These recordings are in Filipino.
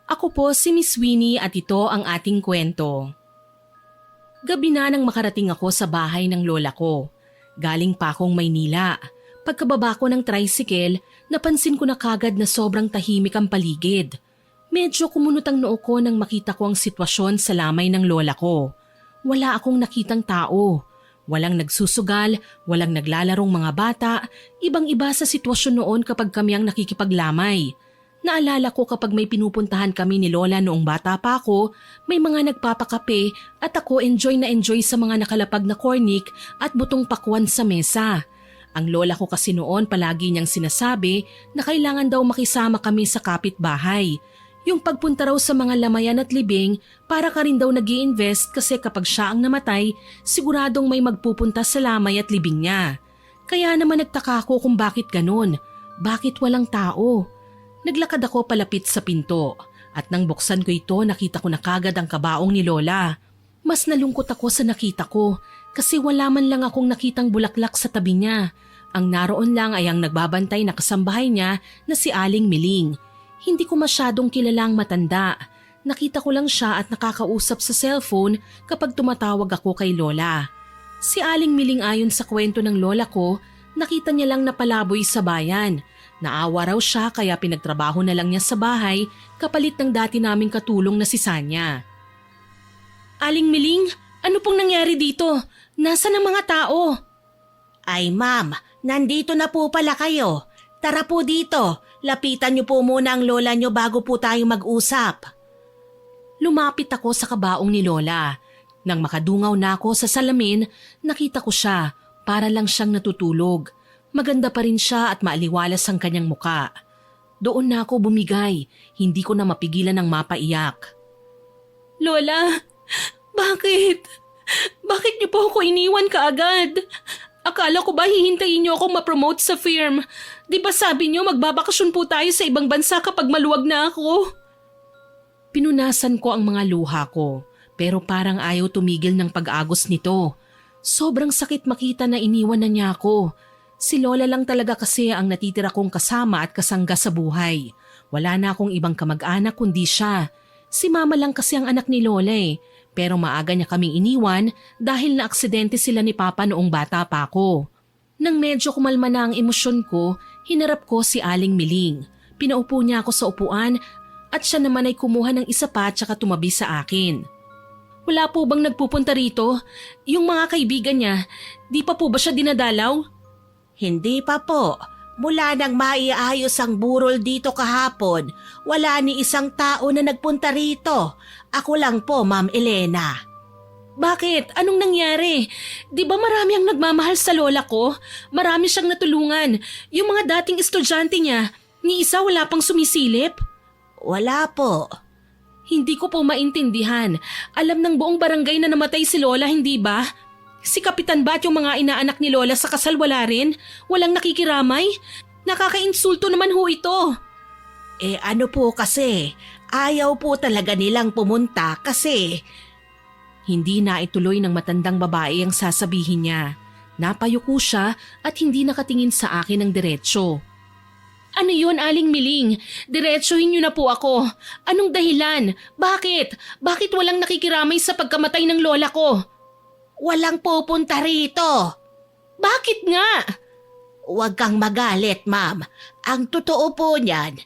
Ako po si Miss Winnie at ito ang ating kwento. Gabi na nang makarating ako sa bahay ng lola ko. Galing pa akong Maynila. Pagkababa ko ng tricycle, napansin ko na kagad na sobrang tahimik ang paligid. Medyo kumunot ang noo ko nang makita ko ang sitwasyon sa lamay ng lola ko. Wala akong nakitang tao. Walang nagsusugal, walang naglalarong mga bata, ibang-iba sa sitwasyon noon kapag kami ang nakikipaglamay. Naalala ko kapag may pinupuntahan kami ni Lola noong bata pa ako, may mga nagpapakape at ako enjoy na enjoy sa mga nakalapag na cornic at butong pakwan sa mesa. Ang lola ko kasi noon palagi niyang sinasabi na kailangan daw makisama kami sa kapitbahay. Yung pagpunta raw sa mga lamayan at libing para ka rin daw nag-i-invest kasi kapag siya ang namatay, siguradong may magpupunta sa lamay at libing niya. Kaya naman nagtaka ako kung bakit ganun. Bakit walang tao? Naglakad ako palapit sa pinto at nang buksan ko ito nakita ko na kagad ang kabaong ni Lola. Mas nalungkot ako sa nakita ko kasi wala man lang akong nakitang bulaklak sa tabi niya. Ang naroon lang ay ang nagbabantay na kasambahay niya na si Aling Miling. Hindi ko masyadong kilalang matanda. Nakita ko lang siya at nakakausap sa cellphone kapag tumatawag ako kay Lola. Si Aling Miling ayon sa kwento ng lola ko, nakita niya lang na palaboy sa bayan. Naawa raw siya kaya pinagtrabaho na lang niya sa bahay kapalit ng dati naming katulong na si Sanya. Aling Miling, ano pong nangyari dito? Nasaan ang mga tao? Ay ma'am, nandito na po pala kayo. Tara po dito, lapitan niyo po muna ang lola niyo bago po tayo mag-usap. Lumapit ako sa kabaong ni Lola. Nang makadungaw na ako sa salamin, nakita ko siya, para lang siyang natutulog. Maganda pa rin siya at maaliwalas ang kanyang muka. Doon na ako bumigay, hindi ko na mapigilan ng mapaiyak. Lola, bakit? Bakit niyo po ako iniwan kaagad? Akala ko ba hihintayin niyo akong ma-promote sa firm? Di ba sabi niyo magbabakasyon po tayo sa ibang bansa kapag maluwag na ako? Pinunasan ko ang mga luha ko, pero parang ayaw tumigil ng pag-agos nito. Sobrang sakit makita na iniwan na niya ako. Si Lola lang talaga kasi ang natitira kong kasama at kasangga sa buhay. Wala na akong ibang kamag-anak kundi siya. Si Mama lang kasi ang anak ni Lola eh. Pero maaga niya kaming iniwan dahil na-aksidente sila ni Papa noong bata pa ako. Nang medyo kumalma na ang emosyon ko, hinarap ko si Aling Miling. Pinaupo niya ako sa upuan at siya naman ay kumuha ng isa pa at saka tumabi sa akin. Wala po bang nagpupunta rito? Yung mga kaibigan niya, di pa po ba siya dinadalaw? Hindi pa po. Mula nang maiayos ang burol dito kahapon, wala ni isang tao na nagpunta rito. Ako lang po, Ma'am Elena. Bakit? Anong nangyari? Di ba marami ang nagmamahal sa lola ko? Marami siyang natulungan. Yung mga dating estudyante niya, ni isa wala pang sumisilip? Wala po. Hindi ko po maintindihan. Alam ng buong barangay na namatay si Lola, hindi ba? Si Kapitan ba at yung mga inaanak ni Lola sa kasal wala rin? Walang nakikiramay? Nakakainsulto naman ho ito. Ano po kasi, ayaw po talaga nilang pumunta kasi... Hindi na ituloy ng matandang babae ang sasabihin niya. Napayuko siya at hindi nakatingin sa akin ng diretsyo. Ano yun, Aling Miling? Diretsuhin niyo na po ako. Anong dahilan? Bakit? Bakit walang nakikiramay sa pagkamatay ng lola ko? Walang pupunta rito. Bakit nga? Huwag kang magalit, ma'am. Ang totoo po niyan,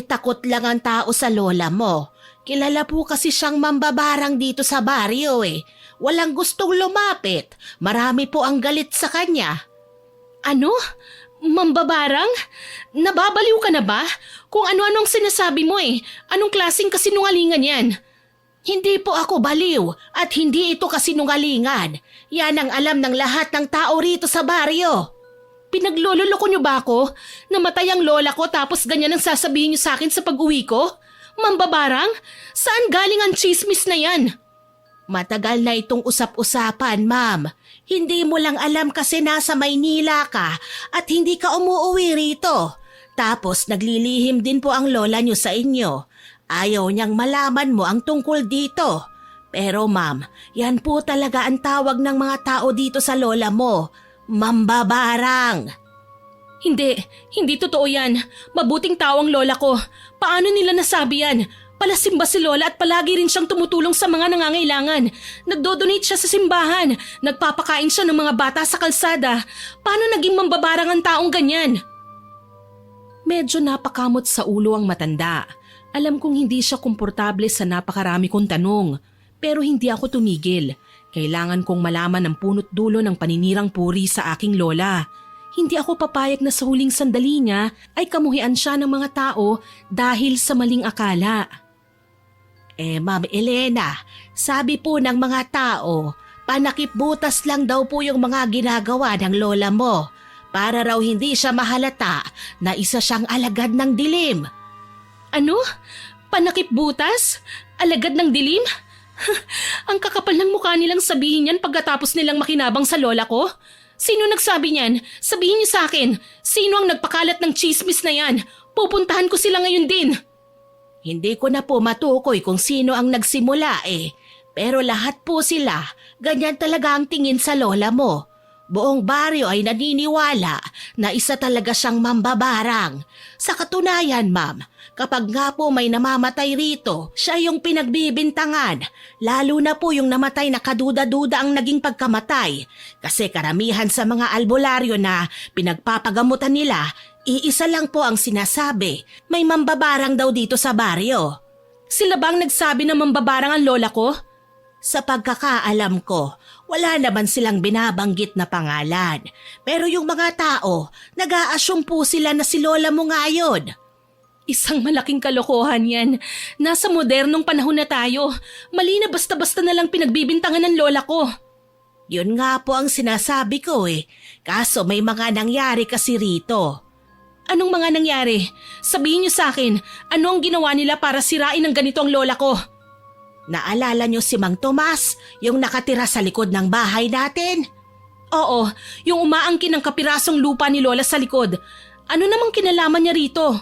takot lang ang tao sa lola mo. Kilala po kasi siyang mambabarang dito sa baryo eh. Walang gustong lumapit. Marami po ang galit sa kanya. Ano? Mambabarang? Nababaliw ka na ba? Kung ano-anong sinasabi mo eh. Anong klaseng kasinungalingan yan? Hindi po ako baliw at hindi ito kasinungalingan. Yan ang alam ng lahat ng tao rito sa baryo. Pinaglololoko niyo ba ako? Namatay ang lola ko tapos ganyan ang sasabihin niyo sa akin sa pag-uwi ko? Mambabarang? Saan galing ang chismis na yan? Matagal na itong usap-usapan, ma'am. Hindi mo lang alam kasi nasa Maynila ka at hindi ka umuuwi rito. Tapos naglilihim din po ang lola niyo sa inyo. Ayaw niyang malaman mo ang tungkol dito. Pero ma'am, yan po talaga ang tawag ng mga tao dito sa lola mo. Mambabarang. Hindi totoo yan. Mabuting tao ang lola ko. Paano nila nasabi yan? Palasimba si Lola at palagi rin siyang tumutulong sa mga nangangailangan. Nagdo-donate siya sa simbahan. Nagpapakain siya ng mga bata sa kalsada. Paano naging mambabarang ang taong ganyan? Medyo napakamot sa ulo ang matanda. Alam kong hindi siya komportable sa napakarami kong tanong. Pero hindi ako tumigil. Kailangan kong malaman ang punot dulo ng paninirang puri sa aking lola. Hindi ako papayag na sa huling sandali niya ay kamuhian siya ng mga tao dahil sa maling akala. Ma'am Elena, sabi po ng mga tao, panakip-butas lang daw po yung mga ginagawa ng lola mo para raw hindi siya mahalata na isa siyang alagad ng dilim. Ano? Panakip-butas? Alagad ng dilim? Ang kakapal ng mukha nilang sabihin yan pagkatapos nilang makinabang sa lola ko? Sino nagsabi niyan? Sabihin niyo sa akin, sino ang nagpakalat ng chismis na yan? Pupuntahan ko sila ngayon din. Hindi ko na po matukoy kung sino ang nagsimula pero lahat po sila, ganyan talaga ang tingin sa lola mo. Buong baryo ay naniniwala na isa talaga siyang mambabarang. Sa katunayan, ma'am, kapag nga po may namamatay rito, siya yung pinagbibintangan. Lalo na po yung namatay na kaduda-duda ang naging pagkamatay. Kasi karamihan sa mga albularyo na pinagpapagamutan nila, iisa lang po ang sinasabi, may mambabarang daw dito sa baryo. Sila bang nagsabi na mambabarang ang lola ko? Sa pagkakaalam ko, wala naman silang binabanggit na pangalan. Pero yung mga tao, nag-a-assume po sila na si lola mo nga yun. Isang malaking kalokohan yan. Nasa modernong panahon na tayo. Mali na basta-basta na lang pinagbibintangan ng lola ko. Yun nga po ang sinasabi ko Kaso may mga nangyari kasi rito. Anong mga nangyari? Sabihin niyo sa akin, ano ang ginawa nila para sirain ng ganito ang lola ko? Naalala niyo si Mang Tomas, yung nakatira sa likod ng bahay natin? Oo, yung umaangkin ng kapirasong lupa ni lola sa likod. Ano namang kinalaman niya rito?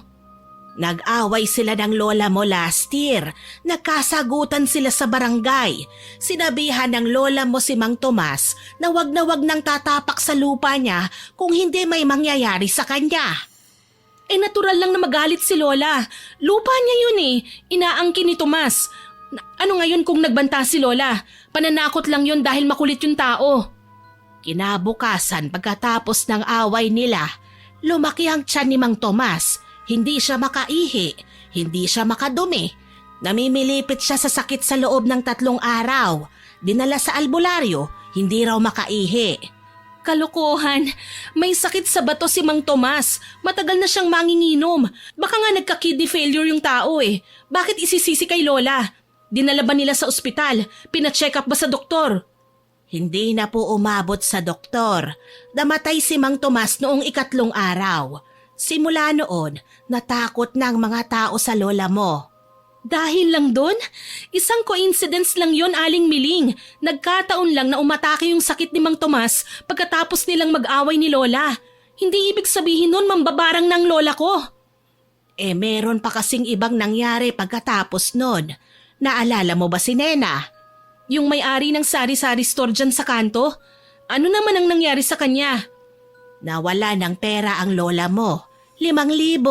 Nag-away sila ng lola mo last year. Nagkasagutan sila sa barangay. Sinabihan ng lola mo si Mang Tomas na wag nang tatapak sa lupa niya kung hindi may mangyayari sa kanya. Natural lang na magalit si lola. Lupa niya yun Inaangkin ni Tomas. Ano ngayon kung nagbanta si lola? Pananakot lang yun dahil makulit yung tao. Kinabukasan pagkatapos ng away nila, lumaki ang tiyan ni Mang Tomas. Hindi siya makaihi, hindi siya makadumi. Namimilipit siya sa sakit sa loob ng 3 araw. Dinala sa albularyo, hindi raw makaihi. Kalokohan, may sakit sa bato si Mang Tomas. Matagal na siyang manginginom. Baka nga nagka-kidney failure yung tao Bakit isisisi kay lola? Dinala ba nila sa ospital? Pina-check up ba sa doktor? Hindi na po umabot sa doktor. Namatay si Mang Tomas noong 3 araw. Simula noon, natakot na ang mga tao sa lola mo. Dahil lang doon? Isang coincidence lang yon, Aling Miling. Nagkataon lang na umatake yung sakit ni Mang Tomas pagkatapos nilang mag-away ni lola. Hindi ibig sabihin nun mambabarang ng lola ko. Meron pa kasing ibang nangyari pagkatapos nun. Naalala mo ba si Nena? Yung may-ari ng sari-sari store dyan sa kanto? Ano naman ang nangyari sa kanya? Nawala ng pera ang lola mo. 5,000.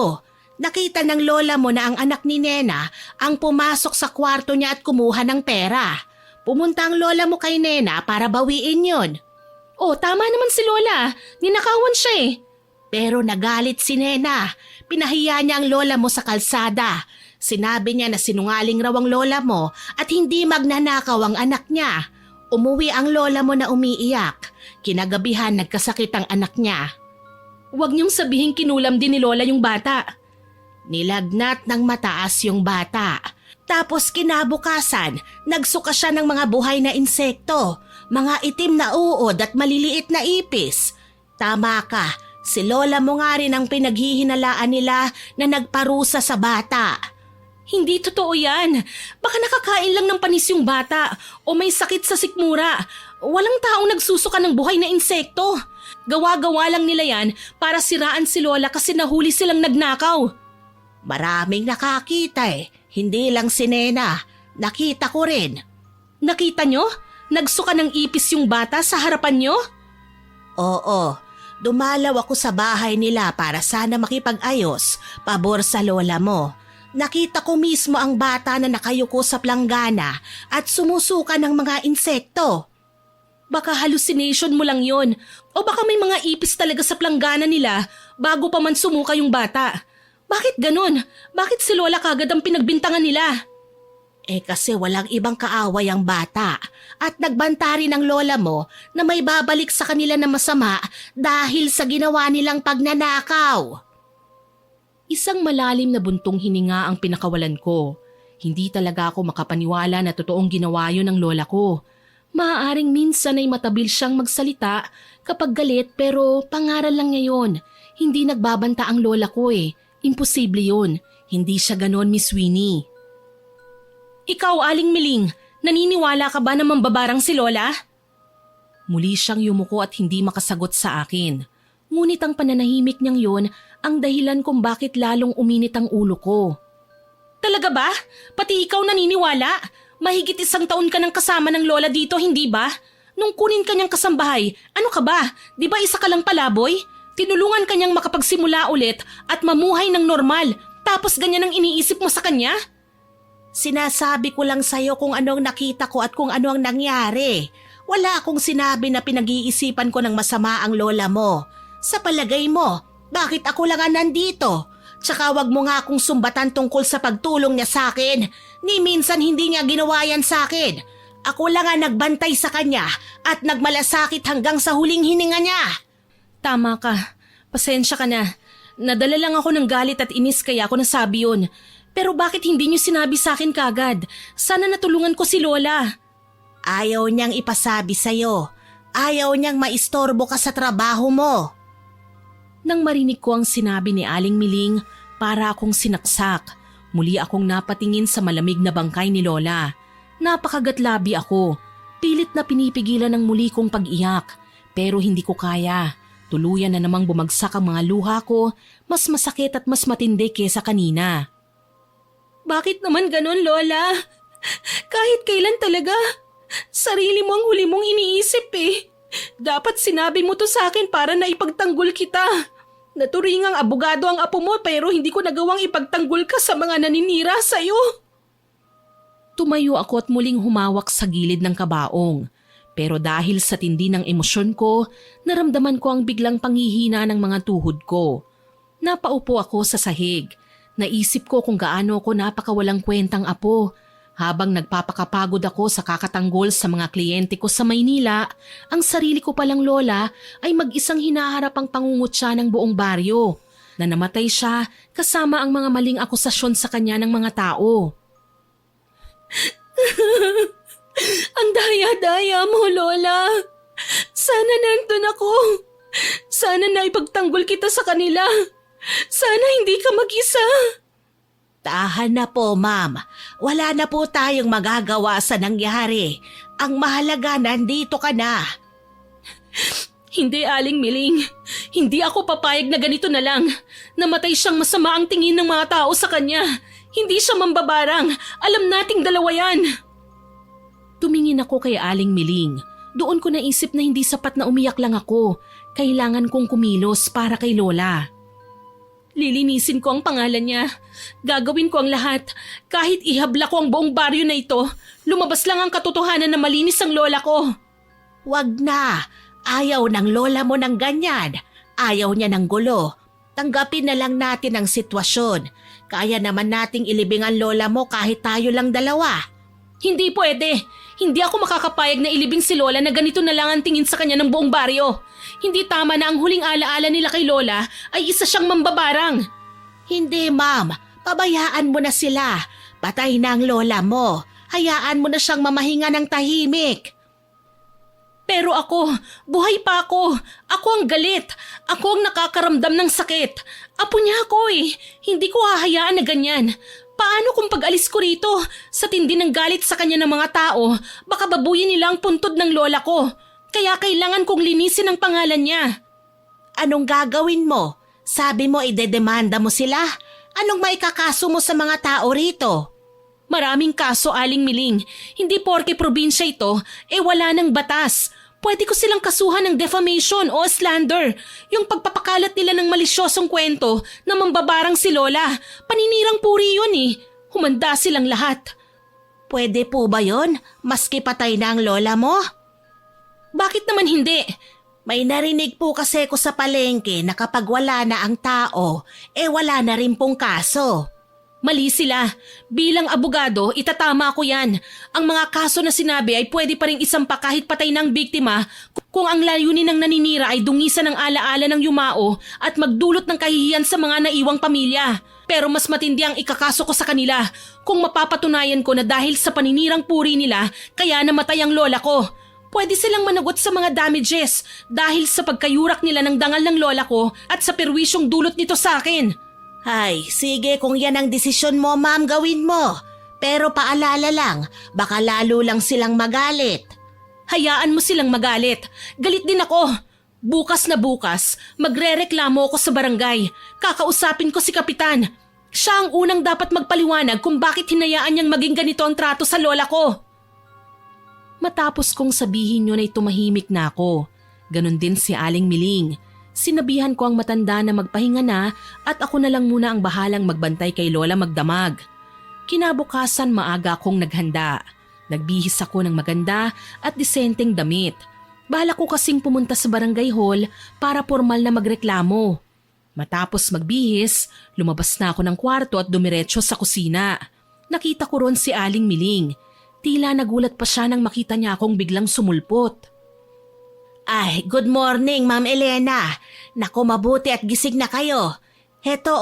Nakita ng lola mo na ang anak ni Nena ang pumasok sa kwarto niya at kumuha ng pera. Pumunta ang lola mo kay Nena para bawiin yon. Tama naman si lola. Ninakawan siya Pero nagalit si Nena. Pinahiya niya ang lola mo sa kalsada. Sinabi niya na sinungaling raw ang lola mo at hindi magnanakaw ang anak niya. Umuwi ang lola mo na umiiyak. Kinagabihan nagkasakit ang anak niya. Huwag niyong sabihin kinulam din ni lola yung bata. Nilagnat ng mataas yung bata. Tapos kinabukasan, nagsuka siya ng mga buhay na insekto, mga itim na uod at maliliit na ipis. Tama ka, si lola mo nga rin ang pinaghihinalaan nila na nagparusa sa bata. Hindi totoo yan. Baka nakakain lang ng panis yung bata o may sakit sa sikmura. Walang taong nagsusuka ng buhay na insekto. Gawa-gawa lang nila yan para siraan si lola kasi nahuli silang nagnakaw. Maraming nakakita Hindi lang si Nena. Nakita ko rin. Nakita nyo? Nagsuka ng ipis yung bata sa harapan nyo? Oo. Dumalaw ako sa bahay nila para sana makipag-ayos, pabor sa lola mo. Nakita ko mismo ang bata na nakayuko sa planggana at sumusuka ng mga insekto. Baka hallucination mo lang yon. O baka may mga ipis talaga sa planggana nila bago pa man sumuka yung bata. Bakit ganun? Bakit si Lola kagad ang pinagbintangan nila? Kasi walang ibang kaaway ang bata at nagbanta rin ang lola mo na may babalik sa kanila na masama dahil sa ginawa nilang pagnanakaw. Isang malalim na buntong hininga ang pinakawalan ko. Hindi talaga ako makapaniwala na totoong ginawa yun ng lola ko. Maaaring minsan ay matabil siyang magsalita kapag galit pero pangaral lang niya yun. Hindi nagbabanta ang lola ko eh. Imposible yun. Hindi siya ganon, Miss Winnie. Ikaw, Aling Miling, naniniwala ka ba na mambabarang si Lola? Muli siyang yumuko at hindi makasagot sa akin. Ngunit ang pananahimik niyang yon ang dahilan kung bakit lalong uminit ang ulo ko. Talaga ba? Pati ikaw naniniwala? Mahigit 1 taon ka nang kasama ng Lola dito, hindi ba? Nung kunin ka niyang kasambahay, ano ka ba? Di ba isa ka lang palaboy? Tinulungan ka niyang makapagsimula ulit at mamuhay ng normal, tapos ganyan ang iniisip mo sa kanya? Sinasabi ko lang sa'yo kung ano ang nakita ko at kung ano ang nangyari. Wala akong sinabi na pinag-iisipan ko ng masama ang lola mo. Sa palagay mo, bakit ako lang ang nandito? Tsaka wag mo nga akong sumbatan tungkol sa pagtulong niya sa akin. Ni minsan hindi niya ginawa yan sa akin. Ako lang ang nagbantay sa kanya at nagmalasakit hanggang sa huling hininga niya. Tama ka. Pasensya ka na. Nadala lang ako ng galit at inis kaya ako nasabi yun. Pero bakit hindi niyo sinabi sa akin kagad? Sana natulungan ko si Lola. Ayaw niyang ipasabi sa'yo. Ayaw niyang maistorbo ka sa trabaho mo. Nang marinig ko ang sinabi ni Aling Miling, para akong sinaksak. Muli akong napatingin sa malamig na bangkay ni Lola. Napakagatlabi ako. Pilit na pinipigilan ng muli kong pag-iyak. Pero hindi ko kaya. Tuluyan na namang bumagsak ang mga luha ko, mas masakit at mas matindi kesa kanina. Bakit naman ganon, Lola? Kahit kailan talaga. Sarili mo ang huli mong iniisip eh. Dapat sinabi mo to sa akin para na ipagtanggol kita. Naturingang abogado ang apo mo pero hindi ko nagawang ipagtanggol ka sa mga naninira sa'yo. Tumayo ako at muling humawak sa gilid ng kabaong. Pero dahil sa tindi ng emosyon ko, naramdaman ko ang biglang panghihina ng mga tuhod ko. Napaupo ako sa sahig. Naisip ko kung gaano ako napakawalang kwentang apo. Habang nagpapakapagod ako sa kakatanggol sa mga kliyente ko sa Maynila, ang sarili ko palang lola ay mag-isang hinaharap ang pangungutya ng buong baryo. Na namatay siya kasama ang mga maling akusasyon sa kanya ng mga tao. Ang daya-daya mo, Lola. Sana nandun ako. Sana naipagtanggol kita sa kanila. Sana hindi ka mag-isa. Tahan na po, ma'am. Wala na po tayong magagawa sa nangyari. Ang mahalaga, nandito ka na. Hindi, Aling Miling. Hindi ako papayag na ganito na lang. Namatay siyang masama ang tingin ng mga tao sa kanya. Hindi siya mambabarang. Alam nating dalawa yan. Tumingin ako kay Aling Miling. Doon ko naisip na hindi sapat na umiyak lang ako. Kailangan kong kumilos para kay Lola. Lilinisin ko ang pangalan niya. Gagawin ko ang lahat. Kahit ihabla ko ang buong baryo na ito, lumabas lang ang katotohanan na malinis ang lola ko. Wag na. Ayaw ng lola mo ng ganyan. Ayaw niya ng gulo. Tanggapin na lang natin ang sitwasyon. Kaya naman nating ilibing ang lola mo kahit tayo lang dalawa. Hindi pwede. Hindi ako makakapayag na ilibing si Lola na ganito na lang ang tingin sa kanya ng buong baryo. Hindi tama na ang huling alaala nila kay Lola ay isa siyang mambabarang. Hindi, ma'am. Pabayaan mo na sila. Patay na ang lola mo. Hayaan mo na siyang mamahinga ng tahimik. Pero ako, buhay pa ako. Ako ang galit. Ako ang nakakaramdam ng sakit. Apo niya ako eh. Hindi ko hahayaan na ganyan. Paano kung pag-alis ko rito? Sa tindi ng galit sa kanya ng mga tao, baka babuyin nila ang puntod ng lola ko. Kaya kailangan kong linisin ang pangalan niya. Anong gagawin mo? Sabi mo idedemanda mo sila? Anong maikakaso mo sa mga tao rito? Maraming kaso, Aling Miling. Hindi porke probinsya ito, wala ng batas. Pwede ko silang kasuhan ng defamation o slander. Yung pagpapakalat nila ng malisyosong kwento na mambabarang si Lola. Paninirang puri yun eh. Humanda silang lahat. Pwede po ba yon? Maski patay na ang lola mo? Bakit naman hindi? May narinig po kasi ko sa palengke na kapag wala na ang tao, wala na rin pong kaso. Mali sila. Bilang abogado, itatama ko yan. Ang mga kaso na sinabi ay pwede pa rin isampa kahit patay ng biktima kung ang layunin ng naninira ay dungisan ng alaala ng yumao at magdulot ng kahihiyan sa mga naiwang pamilya. Pero mas matindi ang ikakaso ko sa kanila kung mapapatunayan ko na dahil sa paninirang puri nila kaya namatay ang lola ko. Pwede silang managot sa mga damages dahil sa pagkayurak nila ng dangal ng lola ko at sa perwisyong dulot nito sa akin. Ay, sige kung yan ang desisyon mo, ma'am, gawin mo. Pero paalala lang, baka lalo lang silang magalit. Hayaan mo silang magalit. Galit din ako. Bukas na bukas, magrereklamo ako sa barangay. Kakausapin ko si Kapitan. Siya ang unang dapat magpaliwanag kung bakit hinayaan niyang maging ganito ang trato sa lola ko. Matapos kong sabihin yun ay tumahimik na ako. Ganon din si Aling Miling. Sinabihan ko ang matanda na magpahinga na at ako na lang muna ang bahalang magbantay kay Lola magdamag. Kinabukasan maaga akong naghanda. Nagbihis ako ng maganda at disenteng damit. Bahala ko kasing pumunta sa barangay hall para formal na magreklamo. Matapos magbihis, lumabas na ako ng kwarto at dumiretso sa kusina. Nakita ko ron si Aling Miling. Tila nagulat pa siya nang makita niya akong biglang sumulpot. Ay, good morning, Ma'am Elena. Naku, mabuti at gising na kayo. Heto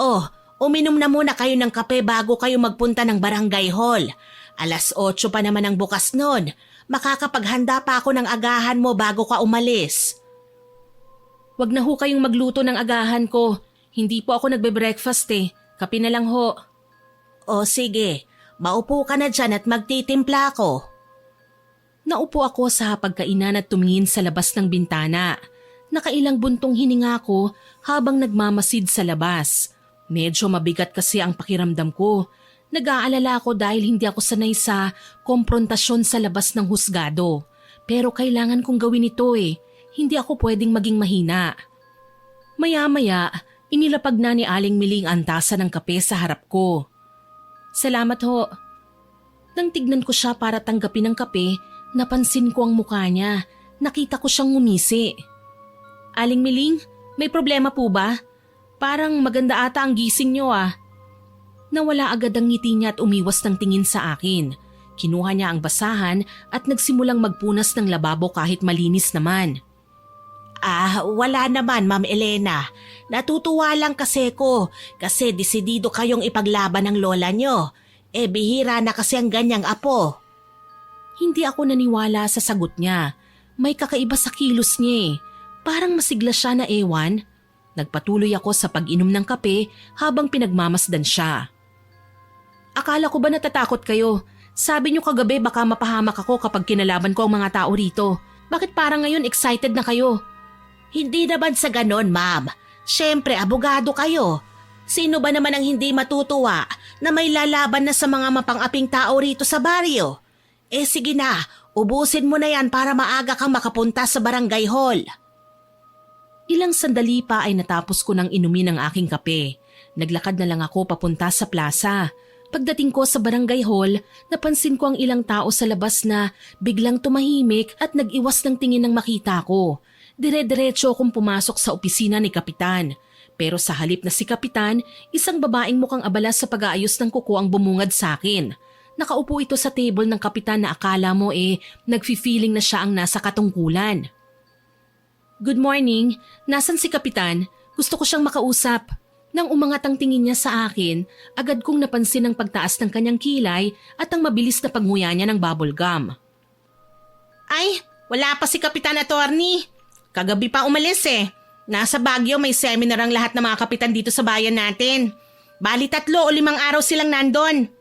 uminom na muna kayo ng kape bago kayo magpunta ng barangay hall. 8:00 pa naman ang bukas nun. Makakapaghanda pa ako ng agahan mo bago ka umalis. Wag na ho kayong magluto ng agahan ko. Hindi po ako nagbe-breakfast eh. Kape na lang ho. O sige, maupo ka na dyan at magtitimpla ako. Naupo ako sa pagkainan at tumingin sa labas ng bintana. Nakailang buntong hininga ko habang nagmamasid sa labas. Medyo mabigat kasi ang pakiramdam ko. Nag-aalala ako dahil hindi ako sanay sa komprontasyon sa labas ng husgado. Pero kailangan kong gawin ito eh. Hindi ako pwedeng maging mahina. Maya-maya, inilapag na ni Aling Miling ang tasa ng kape sa harap ko. Salamat ho. Nang tignan ko siya para tanggapin ang kape, napansin ko ang mukha niya. Nakita ko siyang ngumisi. Aling Miling, may problema po ba? Parang maganda ata ang gising niyo ah. Nawala agad ang ngiti niya at umiwas ng tingin sa akin. Kinuha niya ang basahan at nagsimulang magpunas ng lababo kahit malinis naman. Wala naman, Ma'am Elena. Natutuwa lang kasi ko kasi desidido kayong ipaglaban ng lola nyo. Bihira na kasi ang ganyang apo. Hindi ako naniwala sa sagot niya. May kakaiba sa kilos niya eh. Parang masigla siya na ewan. Nagpatuloy ako sa pag-inom ng kape habang pinagmamasdan siya. Akala ko ba natatakot kayo? Sabi niyo kagabi baka mapahamak ako kapag kinalaban ko ang mga tao rito. Bakit parang ngayon excited na kayo? Hindi naman sa ganon, ma'am. Siyempre, abogado kayo. Sino ba naman ang hindi matutuwa na may lalaban na sa mga mapang-aping tao rito sa baryo? Sige na, ubusin mo na yan para maaga kang makapunta sa barangay hall. Ilang sandali pa ay natapos ko ng inumin ang aking kape. Naglakad na lang ako papunta sa plaza. Pagdating ko sa barangay hall, napansin ko ang ilang tao sa labas na biglang tumahimik at nag-iwas ng tingin nang makita ko. Dire-diretso akong pumasok sa opisina ni Kapitan. Pero sa halip na si Kapitan, isang babaeng mukhang abala sa pag-aayos ng kuko ang bumungad sa akin. Nakaupo ito sa table ng Kapitan na akala mo nagfi-feeling na siya ang nasa katungkulan. Good morning, nasan si Kapitan? Gusto ko siyang makausap. Nang umangat ang tingin niya sa akin, agad kong napansin ang pagtaas ng kanyang kilay at ang mabilis na pagnguya niya ng bubble gum. Ay, wala pa si Kapitan Attorney. Kagabi pa umalis eh. Nasa Baguio may seminar ang lahat ng mga kapitan dito sa bayan natin. Bali 3 o 5 araw silang nandun.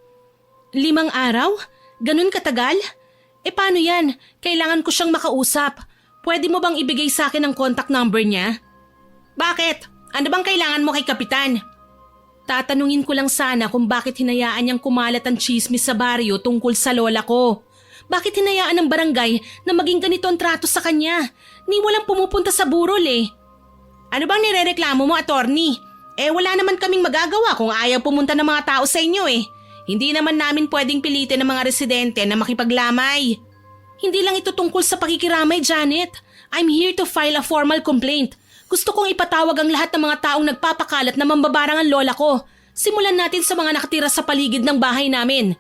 5 araw? Ganun katagal? Paano yan? Kailangan ko siyang makausap. Pwede mo bang ibigay sa akin ang contact number niya? Bakit? Ano bang kailangan mo kay Kapitan? Tatanungin ko lang sana kung bakit hinayaan niyang kumalat ang chismis sa baryo tungkol sa lola ko. Bakit hinayaan ng barangay na maging ganito ang trato sa kanya? Ni walang pumupunta sa burol eh. Ano bang nirereklamo mo, attorney? Wala naman kaming magagawa kung ayaw pumunta ng mga tao sa inyo eh. Hindi naman namin pwedeng pilitin ng mga residente na makipaglamay. Hindi lang ito tungkol sa pakikiramay, Janet. I'm here to file a formal complaint. Gusto kong ipatawag ang lahat ng mga taong nagpapakalat na mambabarang ang lola ko. Simulan natin sa mga nakatira sa paligid ng bahay namin.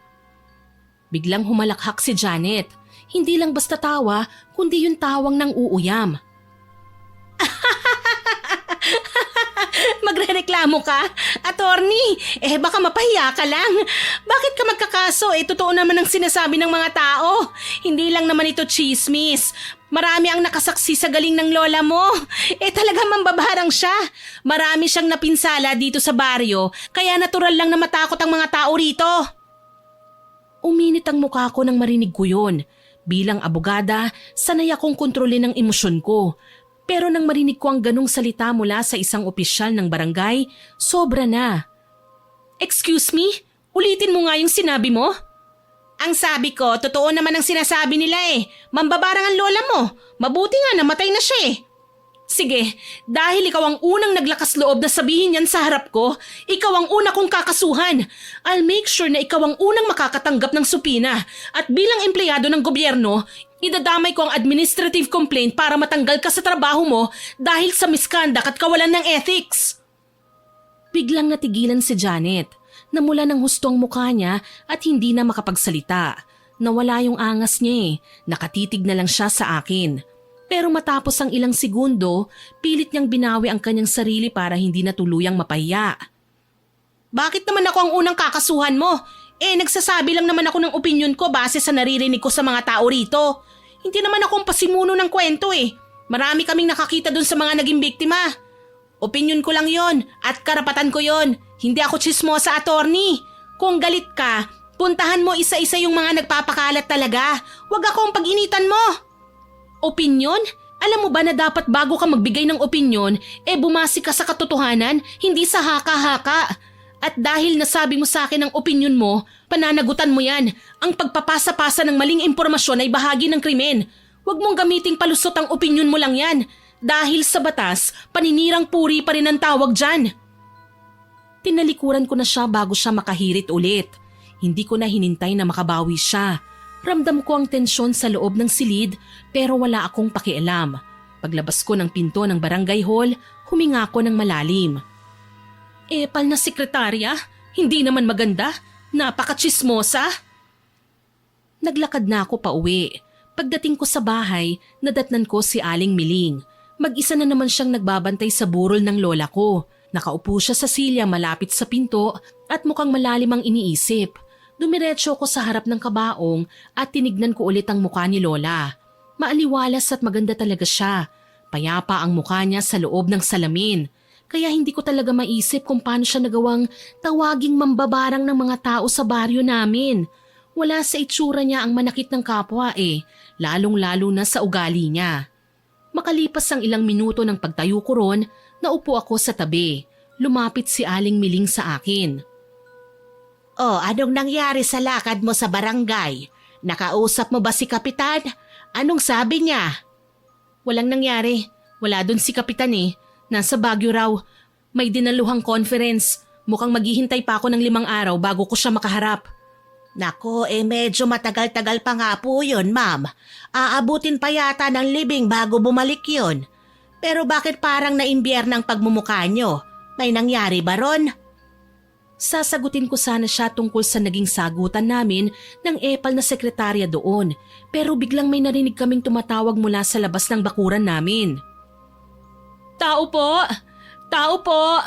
Biglang humalakhak si Janet. Hindi lang basta tawa, kundi yung tawang ng uuyam. Magrereklamo ka? Attorney, baka mapahiya ka lang. Bakit ka magkakaso? Totoo naman ang sinasabi ng mga tao. Hindi lang naman ito chismis. Marami ang nakasaksi sa galing ng lola mo. Talagang mambabarang siya. Marami siyang napinsala dito sa baryo, kaya natural lang na matakot ang mga tao rito. Uminit ang mukha ko nang marinig ko yun. Bilang abogada, sanay akong kontrolin ang emosyon ko. Pero nang marinig ko ang ganong salita mula sa isang opisyal ng barangay, sobra na. Excuse me? Ulitin mo nga yung sinabi mo? Ang sabi ko, totoo naman ang sinasabi nila Mambabarang ang lola mo. Mabuti nga namatay na siya Sige, dahil ikaw ang unang naglakas loob na sabihin yan sa harap ko, ikaw ang una kong kakasuhan. I'll make sure na ikaw ang unang makakatanggap ng supina. At bilang empleyado ng gobyerno, idadamay ko ang administrative complaint para matanggal ka sa trabaho mo dahil sa misconduct at kawalan ng ethics. Biglang natigilan si Janet. Namula ng husto ang mukha niya at hindi na makapagsalita. Nawala yung angas niya Nakatitig na lang siya sa akin. Pero matapos ang ilang segundo, pilit niyang binawi ang kanyang sarili para hindi na tuluyang mapahiya. Bakit naman ako ang unang kakasuhan mo? Nagsasabi lang naman ako ng opinyon ko base sa naririnig ko sa mga tao rito. Hindi naman akong pasimuno ng kwento Marami kaming nakakita dun sa mga naging biktima. Opinyon ko lang yon at karapatan ko yon. Hindi ako chismosa, attorney. Kung galit ka, puntahan mo isa-isa yung mga nagpapakalat talaga. Huwag akong pag-initan mo. Opinyon? Alam mo ba na dapat bago ka magbigay ng opinyon, bumasi ka sa katotohanan, hindi sa haka-haka. At dahil nasabi mo sa akin ang opinyon mo, pananagutan mo yan. Ang pagpapasa-pasa ng maling impormasyon ay bahagi ng krimen. Huwag mong gamiting palusot ang opinyon mo lang yan. Dahil sa batas, paninirang puri pa rin ang tawag dyan. Tinalikuran ko na siya bago siya makahirit ulit. Hindi ko na hinintay na makabawi siya. Ramdam ko ang tensyon sa loob ng silid pero wala akong pakialam. Paglabas ko ng pinto ng barangay hall, huminga ako ng malalim. Epal na sekretarya? Hindi naman maganda? Napaka-chismosa? Naglakad na ako pauwi. Pagdating ko sa bahay, nadatnan ko si Aling Miling. Mag-isa na naman siyang nagbabantay sa burol ng lola ko. Nakaupo siya sa silya malapit sa pinto at mukhang malalim ang iniisip. Dumiretso ko sa harap ng kabaong at tinignan ko ulit ang mukha ni Lola. Maaliwalas at maganda talaga siya. Payapa ang mukha niya sa loob ng salamin. Kaya hindi ko talaga maisip kung paano siya nagawang tawaging mambabarang ng mga tao sa baryo namin. Wala sa itsura niya ang manakit ng kapwa lalong-lalo na sa ugali niya. Makalipas ang ilang minuto ng pagtayo ko ron, naupo ako sa tabi. Lumapit si Aling Miling sa akin. Anong nangyari sa lakad mo sa barangay? Nakausap mo ba si Kapitan? Anong sabi niya? Walang nangyari. Wala dun si Kapitan Nasa Baguio raw. May dinaluhang conference. Mukhang maghihintay pa ako ng 5 araw bago ko siya makaharap. Nako, medyo matagal-tagal pa nga po yun, ma'am. Aabutin pa yata ng libing bago bumalik yun. Pero bakit parang naimbyer ng pagmumukha nyo? May nangyari ba ron? Sasagutin ko sana siya tungkol sa naging sagutan namin ng epal na sekretarya doon, pero biglang may narinig kaming tumatawag mula sa labas ng bakuran namin. Tao po! Tao po!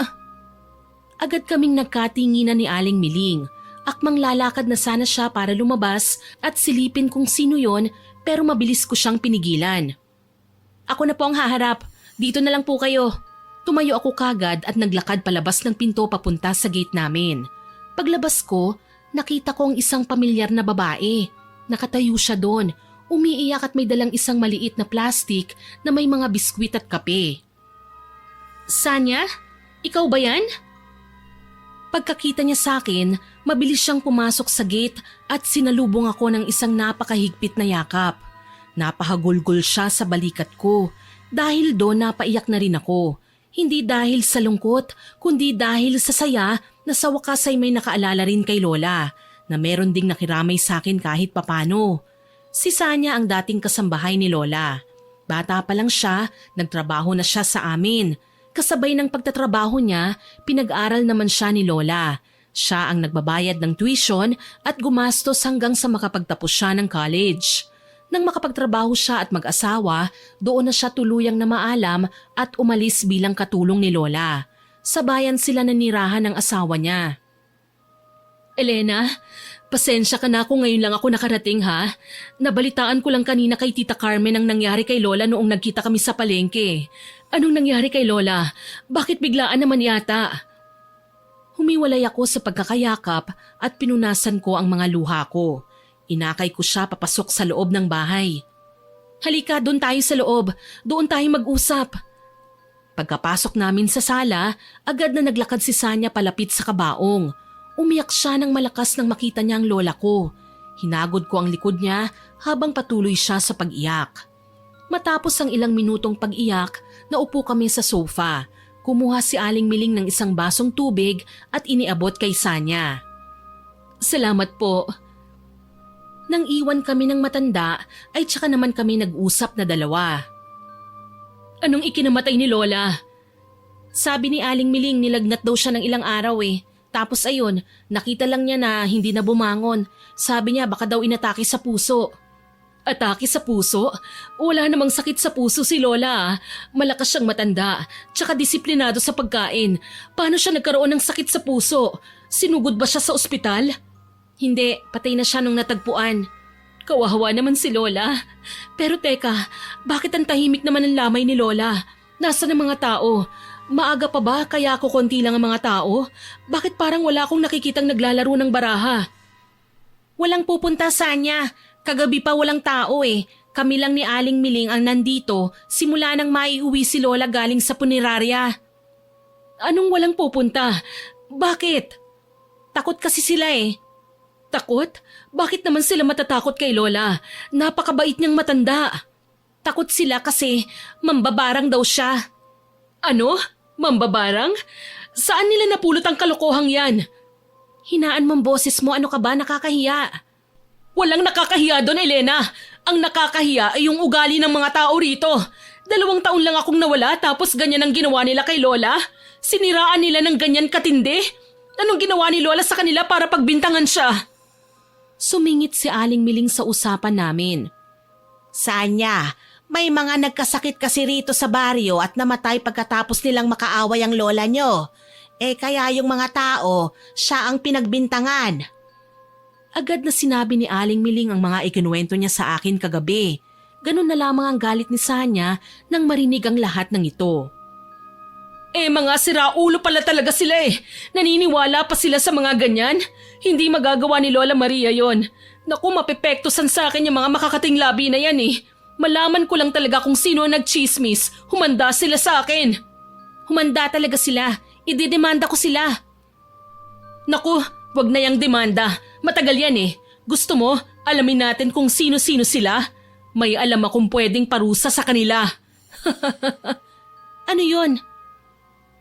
Agad kaming nagkatinginan ni Aling Miling. Akmang lalakad na sana siya para lumabas at silipin kung sino yon, pero mabilis ko siyang pinigilan. Ako na po ang haharap. Dito na lang po kayo. Tumayo ako kagad at naglakad palabas ng pinto papunta sa gate namin. Paglabas ko, nakita ko ang isang pamilyar na babae. Nakatayo siya doon, umiiyak at may dalang isang maliit na plastik na may mga biskwit at kape. Sanya? Ikaw ba yan? Pagkakita niya sa akin, mabilis siyang pumasok sa gate at sinalubong ako ng isang napakahigpit na yakap. Napahagulgol siya sa balikat ko. Dahil doon napaiyak na rin ako. Hindi dahil sa lungkot, kundi dahil sa saya na sa wakas ay may nakaalala rin kay Lola na meron ding nakiramay sa akin kahit papano. Si Sanya ang dating kasambahay ni Lola. Bata pa lang siya, nagtrabaho na siya sa amin. Kasabay ng pagtatrabaho niya, pinag-aral naman siya ni Lola. Siya ang nagbabayad ng tuition at gumastos hanggang sa makapagtapos siya ng college. Nang makapagtrabaho siya at mag-asawa, doon na siya tuluyang na maalam at umalis bilang katulong ni Lola. Sa bayan sila nanirahan ng asawa niya. Elena, pasensya ka na kung ngayon lang ako nakarating ha. Nabalitaan ko lang kanina kay Tita Carmen ang nangyari kay Lola noong nagkita kami sa palengke. Anong nangyari kay Lola? Bakit biglaan naman yata? Humiwalay ako sa pagkakayakap at pinunasan ko ang mga luha ko. Inakay ko siya papasok sa loob ng bahay. Halika, doon tayo sa loob. Doon tayo mag-usap. Pagkapasok namin sa sala, agad na naglakad si Sanya palapit sa kabaong. Umiyak siya ng malakas nang makita niya ang lola ko. Hinagod ko ang likod niya habang patuloy siya sa pag-iyak. Matapos ang ilang minutong pag-iyak, naupo kami sa sofa. Kumuha si Aling Miling ng isang basong tubig at iniabot kay Sanya. Salamat po. Nang iwan kami ng matanda, ay tsaka naman kami nag-usap na dalawa. Anong ikinamatay ni Lola? Sabi ni Aling Miling nilagnat daw siya ng ilang araw eh. Tapos ayun, nakita lang niya na hindi na bumangon. Sabi niya baka daw inatake sa puso. Atake sa puso? Wala namang sakit sa puso si Lola. Malakas siyang matanda, tsaka disiplinado sa pagkain. Paano siya nagkaroon ng sakit sa puso? Sinugod ba siya sa ospital? Hindi, patay na siya nung natagpuan. Kawawa naman si Lola. Pero teka, bakit ang tahimik naman ang lamay ni Lola? Nasaan ang mga tao? Maaga pa ba kaya ako konti lang ang mga tao? Bakit parang wala akong nakikitang naglalaro ng baraha? Walang pupunta, Sanya. Kagabi pa walang tao eh. Kami lang ni Aling Miling ang nandito simula nang maiuwi si Lola galing sa punerarya. Anong walang pupunta? Bakit? Takot kasi sila eh. Takot? Bakit naman sila matatakot kay Lola? Napakabait niyang matanda. Takot sila kasi mambabarang daw siya. Ano? Mambabarang? Saan nila napulot ang kalokohang yan? Hinaan mong boses mo, ano ka ba, nakakahiya? Walang nakakahiya doon, Elena. Ang nakakahiya ay yung ugali ng mga tao rito. 2 taon lang akong nawala tapos ganyan ang ginawa nila kay Lola? Siniraan nila ng ganyan katindi? Anong ginawa ni Lola sa kanila para pagbintangan siya? Sumingit si Aling Miling sa usapan namin. Sanya, may mga nagkasakit kasi rito sa baryo at namatay pagkatapos nilang makaaway ang lola nyo. Kaya yung mga tao, siya ang pinagbintangan. Agad na sinabi ni Aling Miling ang mga ikinuwento niya sa akin kagabi. Ganun na lamang ang galit ni Sanya nang marinig ang lahat ng ito. Mga siraulo pala talaga sila eh. Naniniwala pa sila sa mga ganyan? Hindi magagawa ni Lola Maria yon. Naku, mapepektusan sa akin yung mga makakating labi na yan eh. Malaman ko lang talaga kung sino ang nagchismis. Humanda sila sa akin. Humanda talaga sila. Ididemanda ko sila. Naku, wag na yang demanda. Matagal yan eh. Gusto mo, alamin natin kung sino-sino sila? May alam akong pwedeng parusa sa kanila. Ano yon?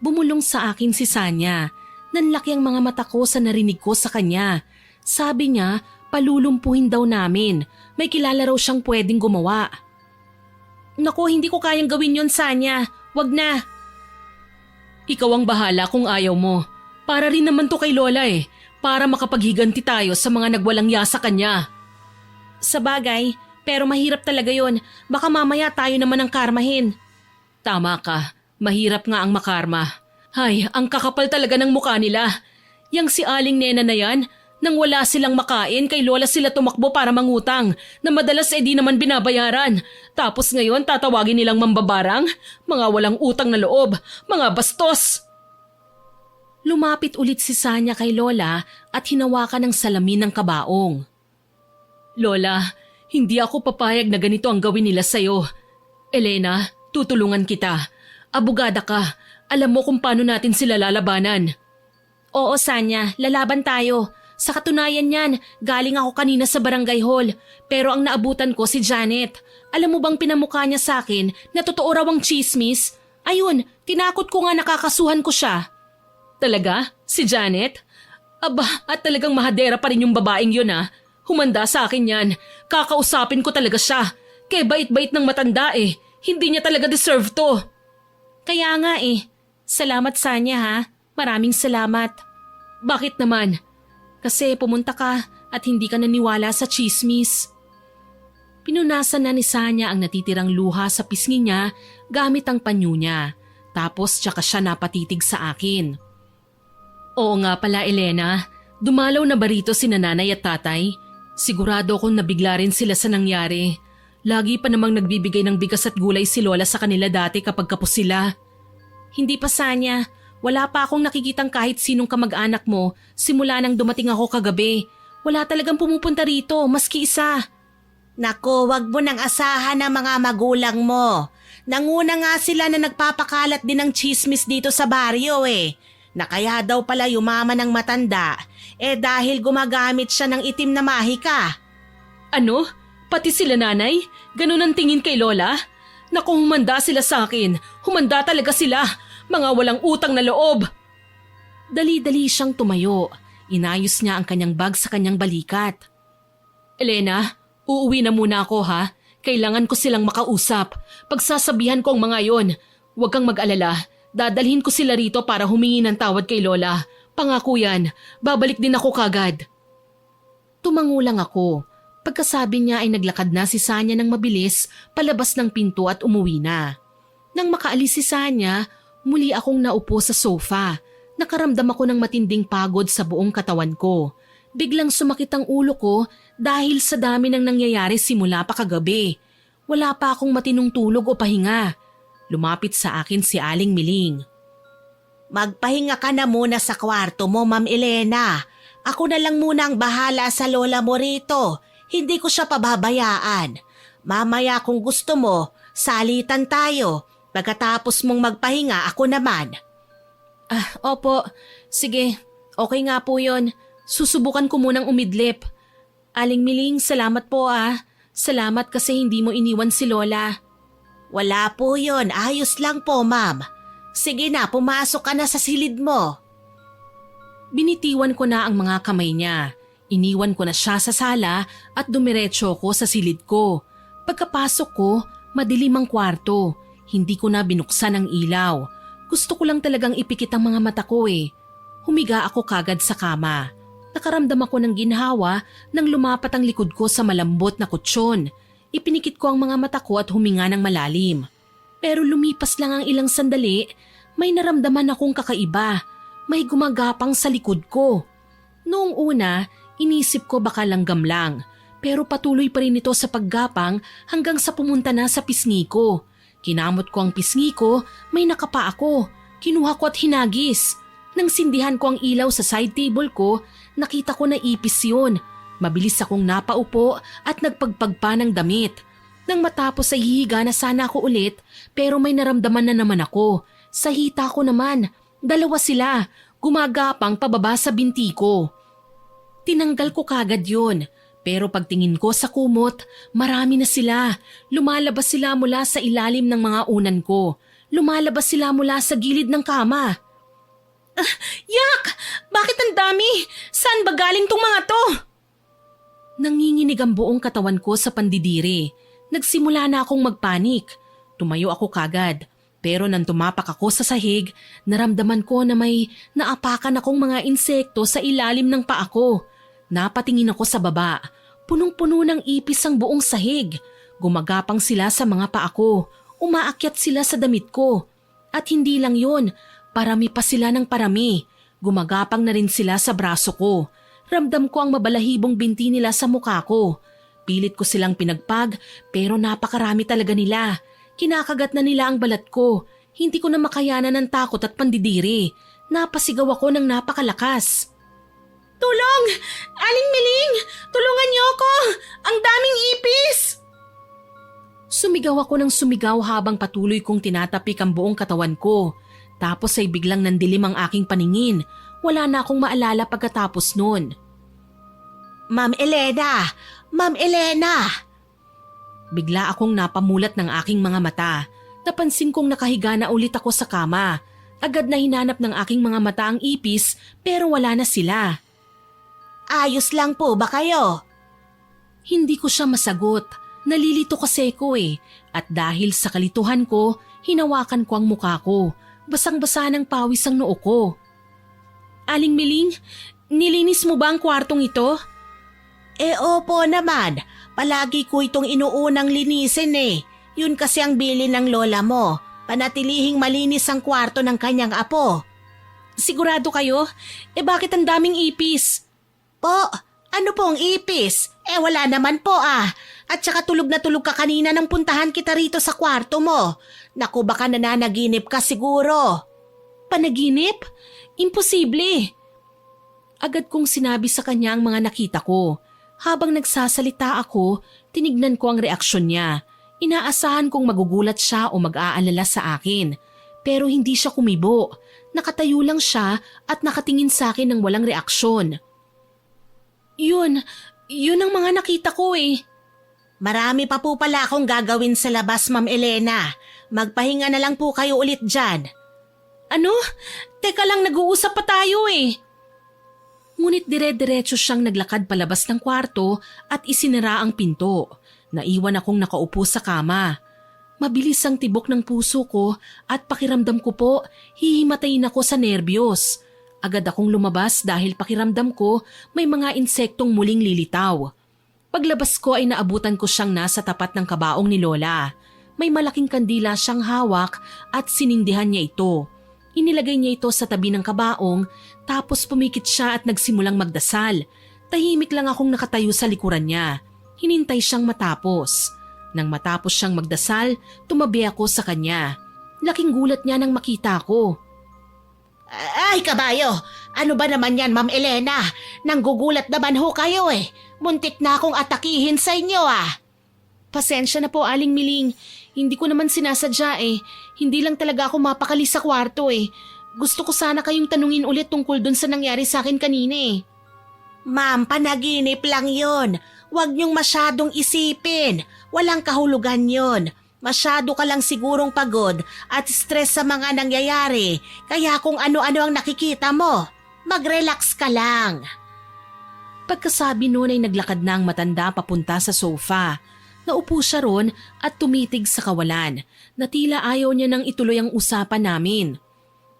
Bumulong sa akin si Sanya. Nanlaki ang mga mata ko sa narinig ko sa kanya. Sabi niya, palulumpuhin daw namin. May kilala raw siyang pwedeng gumawa. Naku, hindi ko kayang gawin yon, Sanya. Wag na. Ikaw ang bahala kung ayaw mo. Para rin naman to kay Lola eh. Para makapaghiganti tayo sa mga nagwalang ya sa kanya. Sabagay, pero mahirap talaga yon. Baka mamaya tayo naman ang karmahin. Tama ka. Mahirap nga ang makarma. Hay, ang kakapal talaga ng mukha nila. Yang si Aling Nena na yan, nang wala silang makain kay Lola sila tumakbo para mangutang na madalas di naman binabayaran. Tapos ngayon tatawagin nilang mambabarang? Mga walang utang na loob, mga bastos! Lumapit ulit si Sanya kay Lola at hinawakan ng salamin ng kabaong. Lola, hindi ako papayag na ganito ang gawin nila sa'yo. Elena, tutulungan kita. Abogada ka. Alam mo kung paano natin sila lalabanan. Oo, Sanya, lalaban tayo. Sa katunayan yan, galing ako kanina sa barangay hall. Pero ang naabutan ko si Janet. Alam mo bang pinamukha niya sa akin na totoo raw ang chismis? Ayun, tinakot ko nga nakakasuhan ko siya. Talaga? Si Janet? Aba, at talagang mahadera pa rin yung babaeng yun ah. Humanda sa akin yan. Kakausapin ko talaga siya. Kaya bait-bait ng matanda eh. Hindi niya talaga deserve to. Kaya nga eh. Salamat Sanya ha. Maraming salamat. Bakit naman? Kasi pumunta ka at hindi ka naniwala sa chismis. Pinunasan na ni Sanya ang natitirang luha sa pisngi niya gamit ang panyo niya. Tapos tsaka siya napatitig sa akin. Oo nga pala Elena, dumalaw na ba rito si nanay at tatay? Sigurado akong nabigla rin sila sa nangyari. Lagi pa namang nagbibigay ng bigas at gulay si Lola sa kanila dati kapag kapos sila. Hindi pa Sanya, wala pa akong nakikitang kahit sinong kamag-anak mo simula nang dumating ako kagabi. Wala talagang pumupunta rito, maski isa. Naku, wag mo nang asahan ang mga magulang mo. Nanguna nga sila na nagpapakalat din ng chismis dito sa baryo eh. Na kaya daw pala yumaman ng matanda, dahil gumagamit siya ng itim na mahika. Ano? Pati sila nanay? Ganun ang tingin kay Lola? Naku, humanda sila sa akin. Humanda talaga sila. Mga walang utang na loob. Dali-dali siyang tumayo. Inayos niya ang kanyang bag sa kanyang balikat. Elena, uuwi na muna ako ha. Kailangan ko silang makausap. Pagsasabihan ko ang mga yon. Huwag kang mag-alala. Dadalhin ko sila rito para humingi ng tawad kay Lola. Pangako yan, babalik din ako kagad. Tumango lang ako. Pagkasabi niya ay naglakad na si Sanya ng mabilis palabas ng pinto at umuwi na. Nang makaalis si Sanya, muli akong naupo sa sofa. Nakaramdam ako ng matinding pagod sa buong katawan ko. Biglang sumakit ang ulo ko dahil sa dami ng nangyayari simula pa kagabi. Wala pa akong matinong tulog o pahinga. Lumapit sa akin si Aling Miling. Magpahinga ka na muna sa kwarto mo, Ma'am Elena. Ako na lang muna ang bahala sa lola mo rito. Hindi ko siya pababayaan. Mamaya kung gusto mo, salitan tayo. Pagkatapos mong magpahinga, ako naman. Opo. Sige, okay nga po yon. Susubukan ko munang umidlip. Aling Miling, salamat po ah. Salamat kasi hindi mo iniwan si Lola. Wala po yon. Ayos lang po, ma'am. Sige na, pumasok ka na sa silid mo. Binitiwan ko na ang mga kamay niya. Iniwan ko na siya sa sala at dumiretso ko sa silid ko. Pagkapasok ko, madilim ang kwarto. Hindi ko na binuksan ang ilaw. Gusto ko lang talagang ipikit ang mga mata ko eh. Humiga ako kagad sa kama. Nakaramdam ako ng ginhawa nang lumapat ang likod ko sa malambot na kutsyon. Ipinikit ko ang mga mata ko at huminga ng malalim. Pero lumipas lang ang ilang sandali, may naramdaman akong kakaiba. May gumagapang sa likod ko. Noong una, inisip ko baka langgam lang. Pero patuloy pa rin ito sa paggapang hanggang sa pumunta na sa pisngi ko. Kinamot ko ang pisngi ko, may nakapa ako. Kinuha ko at hinagis. Nang sindihan ko ang ilaw sa side table ko, nakita ko na ipis yun. Mabilis akong napaupo at nagpagpag pa ng damit. Nang matapos ay hihiga na sana ako ulit, pero may naramdaman na naman ako. Sa hita ko naman, dalawa sila, gumagapang pababa sa binti ko. Tinanggal ko kagad yun, pero pagtingin ko sa kumot, marami na sila. Lumalabas sila mula sa ilalim ng mga unan ko. Lumalabas sila mula sa gilid ng kama. Yak! Bakit ang dami? Saan ba galing tong mga to? Nanginginig ang buong katawan ko sa pandidiri. Nagsimula na akong magpanik. Tumayo ako kagad. Pero nang tumapak ako sa sahig, naramdaman ko na may naapakan akong mga insekto sa ilalim ng paa ko. Napatingin ako sa baba. Punong-puno ng ipis ang buong sahig. Gumagapang sila sa mga paa ko. Umaakyat sila sa damit ko. At hindi lang yun, parami pa sila ng parami. Gumagapang na rin sila sa braso ko. Ramdam ko ang mabalahibong binti nila sa mukha ko. Pilit ko silang pinagpag pero napakarami talaga nila. Kinakagat na nila ang balat ko. Hindi ko na makayanan ng takot at pandidiri. Napasigaw ako ng napakalakas. Tulong! Aling Miling! Tulungan niyo ako! Ang daming ipis! Sumigaw ako ng sumigaw habang patuloy kong tinatapik ang buong katawan ko. Tapos ay biglang nandilim ang aking paningin. Wala na akong maalala pagkatapos nun. Ma'am Elena! Ma'am Elena! Bigla akong napamulat ng aking mga mata. Napansin kong nakahiga na ulit ako sa kama. Agad na hinanap ng aking mga mata ang ipis pero wala na sila. Ayos lang po ba kayo? Hindi ko siya masagot. Nalilito kasi ko At dahil sa kalituhan ko, hinawakan ko ang muka ko. Basang-basa ng pawis ang noo ko. Aling Miling, nilinis mo ba ang kwartong ito? Opo naman. Palagi ko itong inuunang linisin Yun kasi ang bilin ng lola mo. Panatilihing malinis ang kwarto ng kanyang apo. Sigurado kayo? Bakit ang daming ipis? Po, ano pong ipis? Wala naman po At saka tulog na tulog ka kanina nang puntahan kita rito sa kwarto mo. Naku, baka nananaginip ka siguro. Panaginip? Imposible. Agad kong sinabi sa kanya ang mga nakita ko. Habang nagsasalita ako, tinignan ko ang reaksyon niya. Inaasahan kong magugulat siya o mag-aalala sa akin. Pero hindi siya kumibo. Nakatayo lang siya at nakatingin sa akin ng walang reaksyon. Yun ang mga nakita ko Marami pa po pala akong gagawin sa labas, Ma'am Elena. Magpahinga na lang po kayo ulit dyan. Ano? Teka lang, nag-uusap pa tayo Ngunit dire-diretso siyang naglakad palabas ng kwarto at isinara ang pinto. Naiwan akong nakaupo sa kama. Mabilis ang tibok ng puso ko at pakiramdam ko po, hihimatayin ako sa nerbiyos. Agad akong lumabas dahil pakiramdam ko may mga insektong muling lilitaw. Paglabas ko ay naabutan ko siyang nasa tapat ng kabaong ni Lola. May malaking kandila siyang hawak at sinindihan niya ito. Inilagay niya ito sa tabi ng kabaong tapos pumikit siya at nagsimulang magdasal. Tahimik lang akong nakatayo sa likuran niya. Hinintay siyang matapos. Nang matapos siyang magdasal, tumabi ako sa kanya. Laking gulat niya nang makita ko. Ay, kabayo! Ano ba naman yan, Ma'am Elena? Nanggugulat naman ho kayo Muntik na akong atakihin sa inyo Pasensya na po, Aling Miling. Hindi ko naman sinasadya Hindi lang talaga ako mapakali sa kwarto Gusto ko sana kayong tanungin ulit tungkol dun sa nangyari sa akin kanina Ma'am, panaginip lang yun. Huwag niyong masyadong isipin. Walang kahulugan yun. Masyado ka lang sigurong pagod at stress sa mga nangyayari. Kaya kung ano-ano ang nakikita mo, mag-relax ka lang. Pagkasabi noon ay naglakad na ang matanda papunta sa sofa. Naupo siya ron at tumitig sa kawalan na tila ayaw niya nang ituloy ang usapan namin.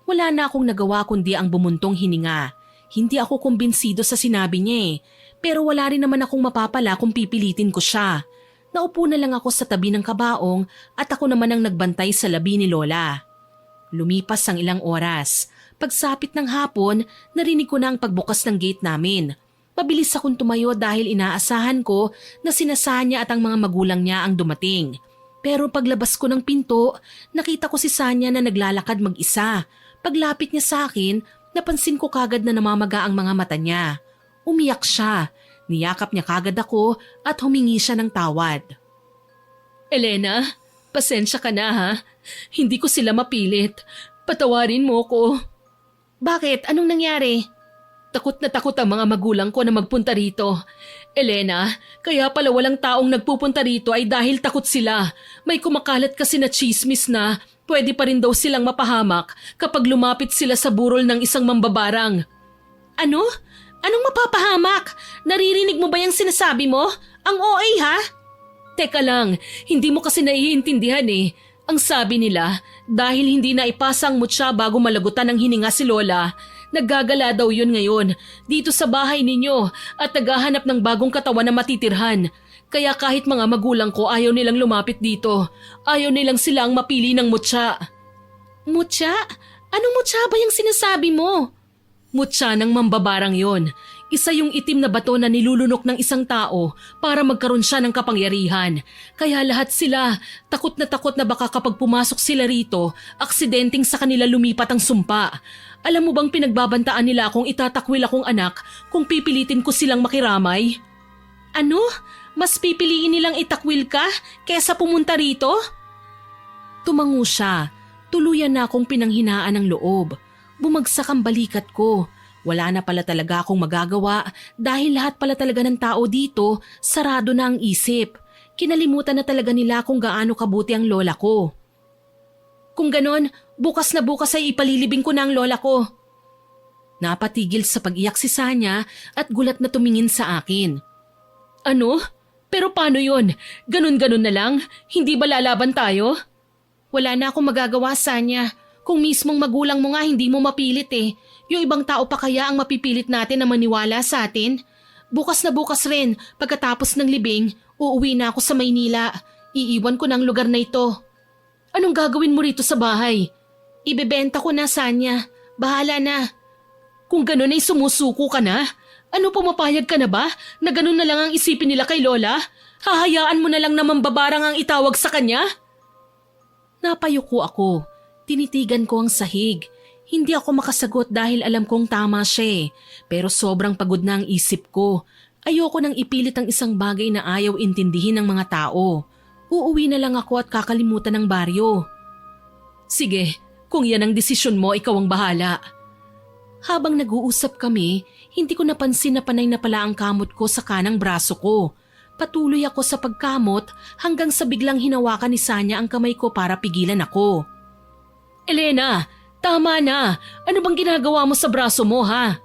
Wala na akong nagawa kundi ang bumuntong hininga. Hindi ako kumbinsido sa sinabi niya pero wala rin naman akong mapapala kung pipilitin ko siya. Naupo na lang ako sa tabi ng kabaong at ako naman ang nagbantay sa labi ni Lola. Lumipas ang ilang oras. Pagsapit ng hapon, narinig ko na ang pagbukas ng gate namin. Mabilis akong tumayo dahil inaasahan ko na sina Sanya at ang mga magulang niya ang dumating. Pero paglabas ko ng pinto, nakita ko si Sanya na naglalakad mag-isa. Paglapit niya sa akin, napansin ko kagad na namamaga ang mga mata niya. Umiyak siya. Niyakap niya kagad ako at humingi siya ng tawad. Elena, pasensya ka na Hindi ko sila mapilit. Patawarin mo ko. Bakit? Anong nangyari? Takot na takot ang mga magulang ko na magpunta rito. Elena, kaya pala walang taong nagpupunta rito ay dahil takot sila. May kumakalat kasi na chismis na pwede pa rin daw silang mapahamak kapag lumapit sila sa burol ng isang mambabarang. Ano? Anong mapapahamak? Naririnig mo ba yung sinasabi mo? Ang OA Teka lang, hindi mo kasi naiintindihan Ang sabi nila, dahil hindi na ipasa ang mutya bago malagutan ng hininga si Lola, naggagala daw yun ngayon dito sa bahay ninyo at naghahanap ng bagong katawan na matitirhan. Kaya kahit mga magulang ko ayaw nilang lumapit dito. Ayaw nilang sila ang mapili ng mutya. Mutya? Anong mutya ba yung sinasabi mo? Mutya ng mambabarang yon. Isa yung itim na bato na nilulunok ng isang tao para magkaroon siya ng kapangyarihan. Kaya lahat sila takot na baka kapag pumasok sila rito, aksidenteng sa kanila lumipat ang sumpa. Alam mo bang pinagbabantaan nila kung itatakwil akong anak kung pipilitin ko silang makiramay? Ano? Mas pipiliin nilang itakwil ka kesa pumunta rito? Tumango siya. Tuluyan na akong pinanghinaan ng loob. Bumagsak ang balikat ko. Wala na pala talaga akong magagawa dahil lahat pala talaga ng tao dito sarado na ang isip. Kinalimutan na talaga nila kung gaano kabuti ang lola ko. Kung ganon, bukas na bukas ay ipalilibing ko na ang lola ko. Napatigil sa pag-iyak si Sanya at gulat na tumingin sa akin. Ano? Pero paano yon? Ganon-ganon na lang? Hindi ba lalaban tayo? Wala na akong magagawa, Sanya. Kung mismong magulang mo nga hindi mo mapilit eh. Yung ibang tao pa kaya ang mapipilit natin na maniwala sa atin? Bukas na bukas rin, pagkatapos ng libing, uuwi na ako sa Maynila. Iiwan ko ng lugar na ito. Anong gagawin mo rito sa bahay? Ibebenta ko na, Sanya. Bahala na. Kung gano'n ay sumusuko ka na? Ano pumapayag ka na ba na gano'n na lang ang isipin nila kay Lola? Hahayaan mo na lang na mambabarang ang itawag sa kanya? Napayuko ako. Tinitigan ko ang sahig. Hindi ako makasagot dahil alam kong tama siya eh. Pero sobrang pagod na ang isip ko. Ayoko nang ipilit ang isang bagay na ayaw intindihin ng mga tao. Uuwi na lang ako at kakalimutan ng baryo. Sige, kung yan ang desisyon mo, ikaw ang bahala. Habang nag-uusap kami, hindi ko napansin na panay na pala ang kamot ko sa kanang braso ko. Patuloy ako sa pagkamot hanggang sa biglang hinawakan ni Sanya ang kamay ko para pigilan ako. Elena, tama na. Ano bang ginagawa mo sa braso mo ha?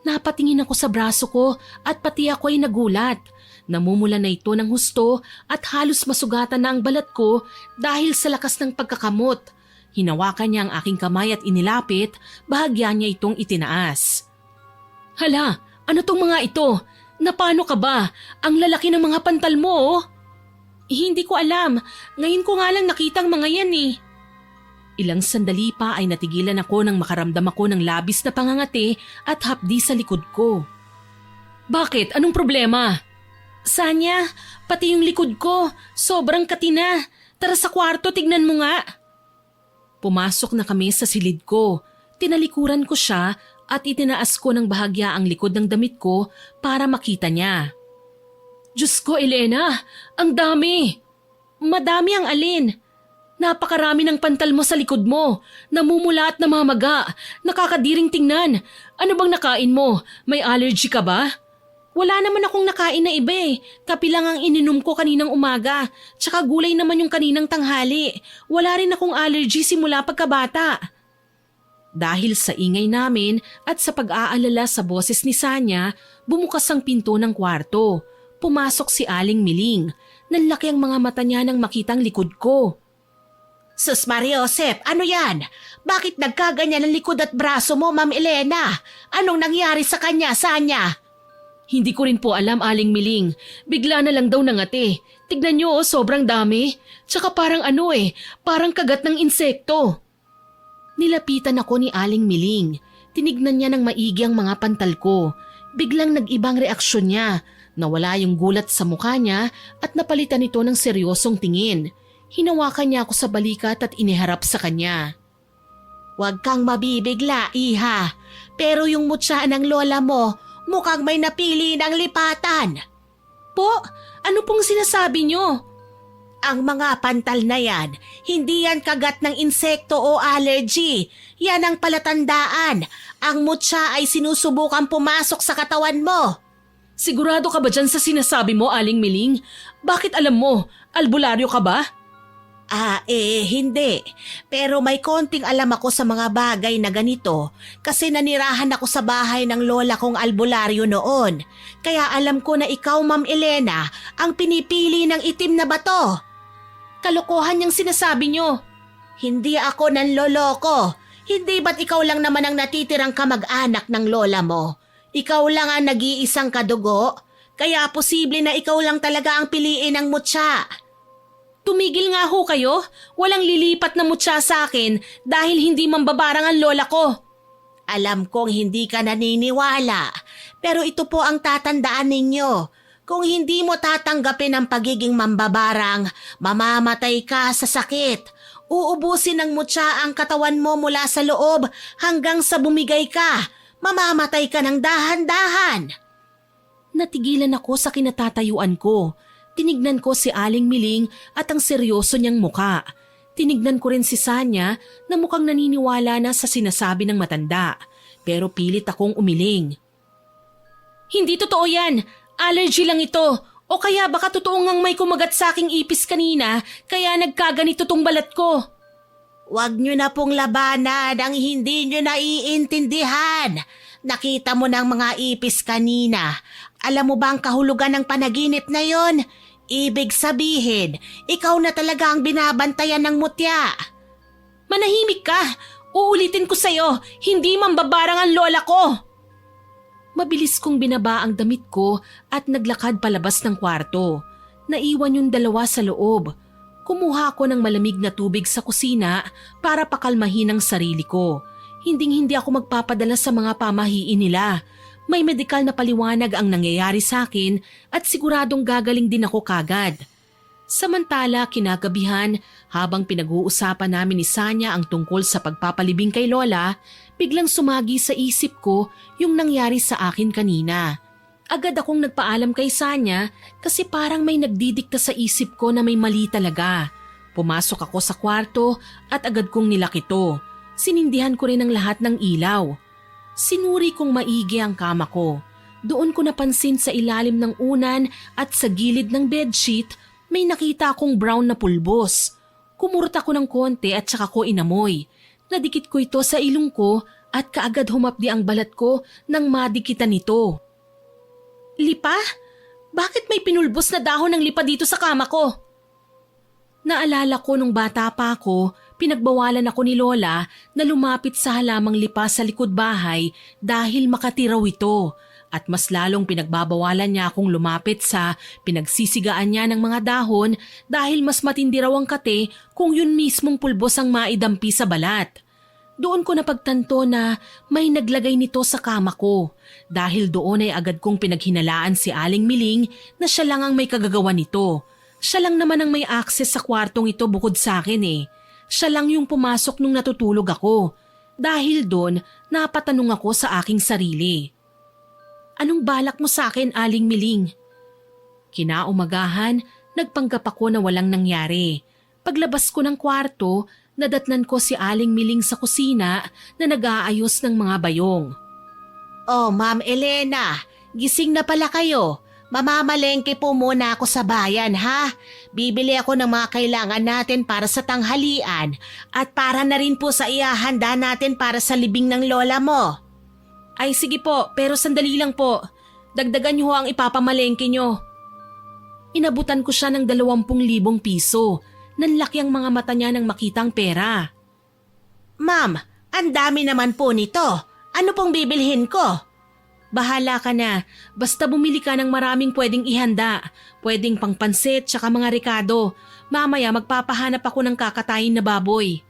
Napatingin ako sa braso ko at pati ako ay nagulat. Namumula na ito ng husto at halos masugatan na ang balat ko dahil sa lakas ng pagkakamot. Hinawakan niya ang aking kamay at inilapit, bahagya niya itong itinaas. Hala, ano tong mga ito? Napano ka ba? Ang lalaki ng mga pantal mo oh. Hindi ko alam, ngayon ko nga lang nakita ang mga yan eh. Ilang sandali pa ay natigilan ako nang makaramdam ako ng labis na pangangati at hapdi sa likod ko. Bakit? Anong problema? Sanya, pati yung likod ko, sobrang katina. Tara sa kwarto, tignan mo nga. Pumasok na kami sa silid ko. Tinalikuran ko siya at itinaas ko ng bahagya ang likod ng damit ko para makita niya. Diyos ko, Elena, ang dami. Madami ang alin. Napakarami ng pantal mo sa likod mo. Namumula at namamaga. Nakakadiring tingnan. Ano bang nakain mo? May allergy ka ba? Wala naman akong nakain na iba eh. Kape lang ang ininom ko kaninang umaga. Tsaka gulay naman yung kaninang tanghali. Wala rin akong allergy simula pagkabata. Dahil sa ingay namin at sa pag-aalala sa boses ni Sanya, bumukas ang pinto ng kwarto. Pumasok si Aling Miling. Nanlaki ang mga mata niya nang makitang likod ko. Sus Mariosep, ano yan? Bakit nagkaganyan ang likod at braso mo, Ma'am Elena? Anong nangyari sa kanya, Sanya? Hindi ko rin po alam, Aling Miling. Bigla na lang daw nangati. Tignan niyo, sobrang dami. Tsaka parang parang kagat ng insekto. Nilapitan ako ni Aling Miling. Tinignan niya ng maigi ang mga pantal ko. Biglang nag-ibang reaksyon niya. Nawala yung gulat sa mukha niya at napalitan ito ng seryosong tingin. Hinawakan niya ako sa balikat at iniharap sa kanya. Huwag kang mabibigla, iha. Pero yung mutya ng lola mo, mukhang may napili ng lipatan. Po, ano pong sinasabi niyo? Ang mga pantal na yan, hindi yan kagat ng insekto o allergy. Yan ang palatandaan. Ang mutya ay sinusubukang pumasok sa katawan mo. Sigurado ka ba dyan sa sinasabi mo, Aling Miling? Bakit alam mo? Albularyo ka ba? Hindi. Pero may konting alam ako sa mga bagay na ganito kasi nanirahan ako sa bahay ng lola kong albularyo noon. Kaya alam ko na ikaw, Ma'am Elena, ang pinipili ng itim na bato. Kalokohan niyang sinasabi niyo. Hindi ako nanloloko. Hindi ba't ikaw lang naman ang natitirang kamag-anak ng lola mo? Ikaw lang ang nag-iisang kadugo. Kaya posible na ikaw lang talaga ang piliin ng mutya. Tumigil nga ho kayo. Walang lilipat na mutya sa akin dahil hindi mambabarang ang lola ko. Alam kong hindi ka naniniwala, pero ito po ang tatandaan ninyo. Kung hindi mo tatanggapin ang pagiging mambabarang, mamamatay ka sa sakit. Uubusin ng mutya ang katawan mo mula sa loob hanggang sa bumigay ka. Mamamatay ka ng dahan-dahan. Natigilan ako sa kinatatayuan ko. Tinignan ko si Aling Miling at ang seryoso niyang muka. Tinignan ko rin si Sanya na mukhang naniniwala na sa sinasabi ng matanda. pero pilit akong umiling. Hindi totoo yan. Allergy lang ito. O kaya baka totoo ngang may kumagat sa aking ipis kanina kaya nagkaganito tong balat ko. Huwag nyo na pong labanan ang hindi nyo naiintindihan. Nakita mo ng mga ipis kanina. Alam mo ba ang kahulugan ng panaginip na yon? Ibig sabihin, ikaw na talaga ang binabantayan ng mutya. Manahimik ka! Uulitin ko sa'yo, hindi mambabarang ang lola ko! Mabilis kong binaba ang damit ko at naglakad palabas ng kwarto. Naiwan yung dalawa sa loob. Kumuha ko ng malamig na tubig sa kusina para pakalmahin ang sarili ko. Hinding-hindi ako magpapadala sa mga pamahiin nila. May medikal na paliwanag ang nangyayari sa akin at siguradong gagaling din ako kagad. Samantala, kinagabihan, habang pinag-uusapan namin ni Sanya ang tungkol sa pagpapalibing kay Lola, biglang sumagi sa isip ko yung nangyari sa akin kanina. Agad akong nagpaalam kay Sanya kasi parang may nagdidikta sa isip ko na may mali talaga. Pumasok ako sa kwarto at agad kong nilakito. Sinindihan ko rin ang lahat ng ilaw. Sinuri kong maigi ang kama ko. Doon ko napansin sa ilalim ng unan at sa gilid ng bedsheet may nakita akong brown na pulbos. Kumurot ako ng konti at saka ko inamoy. Nadikit ko ito sa ilong ko at kaagad humapdi ang balat ko nang madikitan nito. Lipa? Bakit may pinulbos na dahon ng lipa dito sa kama ko? Naalala ko nung bata pa ako, pinagbawalan ako ni Lola na lumapit sa halamang lipa sa likod bahay dahil makatiraw ito. At mas lalong pinagbabawalan niya akong lumapit sa pinagsisigaan niya ng mga dahon dahil mas matindi raw ang kate kung yun mismong pulbos ang maidampi sa balat. Doon ko napagtanto na may naglagay nito sa kama ko. Dahil doon ay agad kong pinaghinalaan si Aling Miling na siya lang ang may kagagawa nito. Siya lang naman ang may access sa kwartong ito bukod sa akin eh. Siya lang yung pumasok nung natutulog ako. Dahil doon, napatanong ako sa aking sarili. Anong balak mo sa akin, Aling Miling? Kinaumagahan, nagpanggap ako na walang nangyari. Paglabas ko ng kwarto, nadatnan ko si Aling Miling sa kusina na nag-aayos ng mga bayong. Oh, Ma'am Elena, gising na pala kayo. Mamamalengke po muna ako sa bayan, ha? Bibili ako ng mga kailangan natin para sa tanghalian at para na rin po sa iahanda natin para sa libing ng lola mo. Ay sige po, pero sandali lang po. Dagdagan niyo ho ang ipapamalengke niyo. Inabutan ko siya ng 20,000 piso. Nanlaki ang mga mata niya nang makita ang pera. Ma'am, ang dami naman po nito. Ano pong bibilhin ko? Bahala ka na. Basta bumili ka ng maraming pwedeng ihanda. Pwedeng pangpansit tsaka mga rekado. Mamaya magpapahanap ako ng kakatayin na baboy.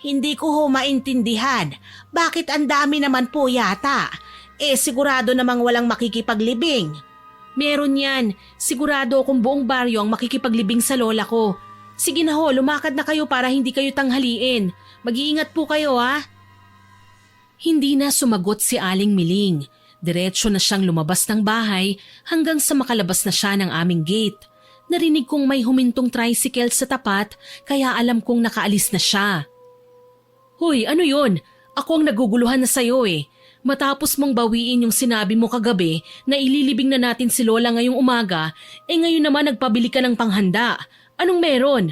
Hindi ko ho maintindihan. Bakit ang dami naman po yata? Sigurado namang walang makikipaglibing. Meron yan. Sigurado akong buong baryo ang makikipaglibing sa lola ko. Sige na ho, lumakad na kayo para hindi kayo tanghaliin. Mag-iingat po kayo ha. Hindi na sumagot si Aling Miling. Diretso na siyang lumabas ng bahay hanggang sa makalabas na siya ng aming gate. Narinig kong may humintong tricycle sa tapat kaya alam kong nakaalis na siya. Hoy, ano yon? Ako ang naguguluhan na sa'yo eh. Matapos mong bawiin yung sinabi mo kagabi na ililibing na natin si Lola ngayong umaga, ngayon naman nagpabili ka ng panghanda. Anong meron?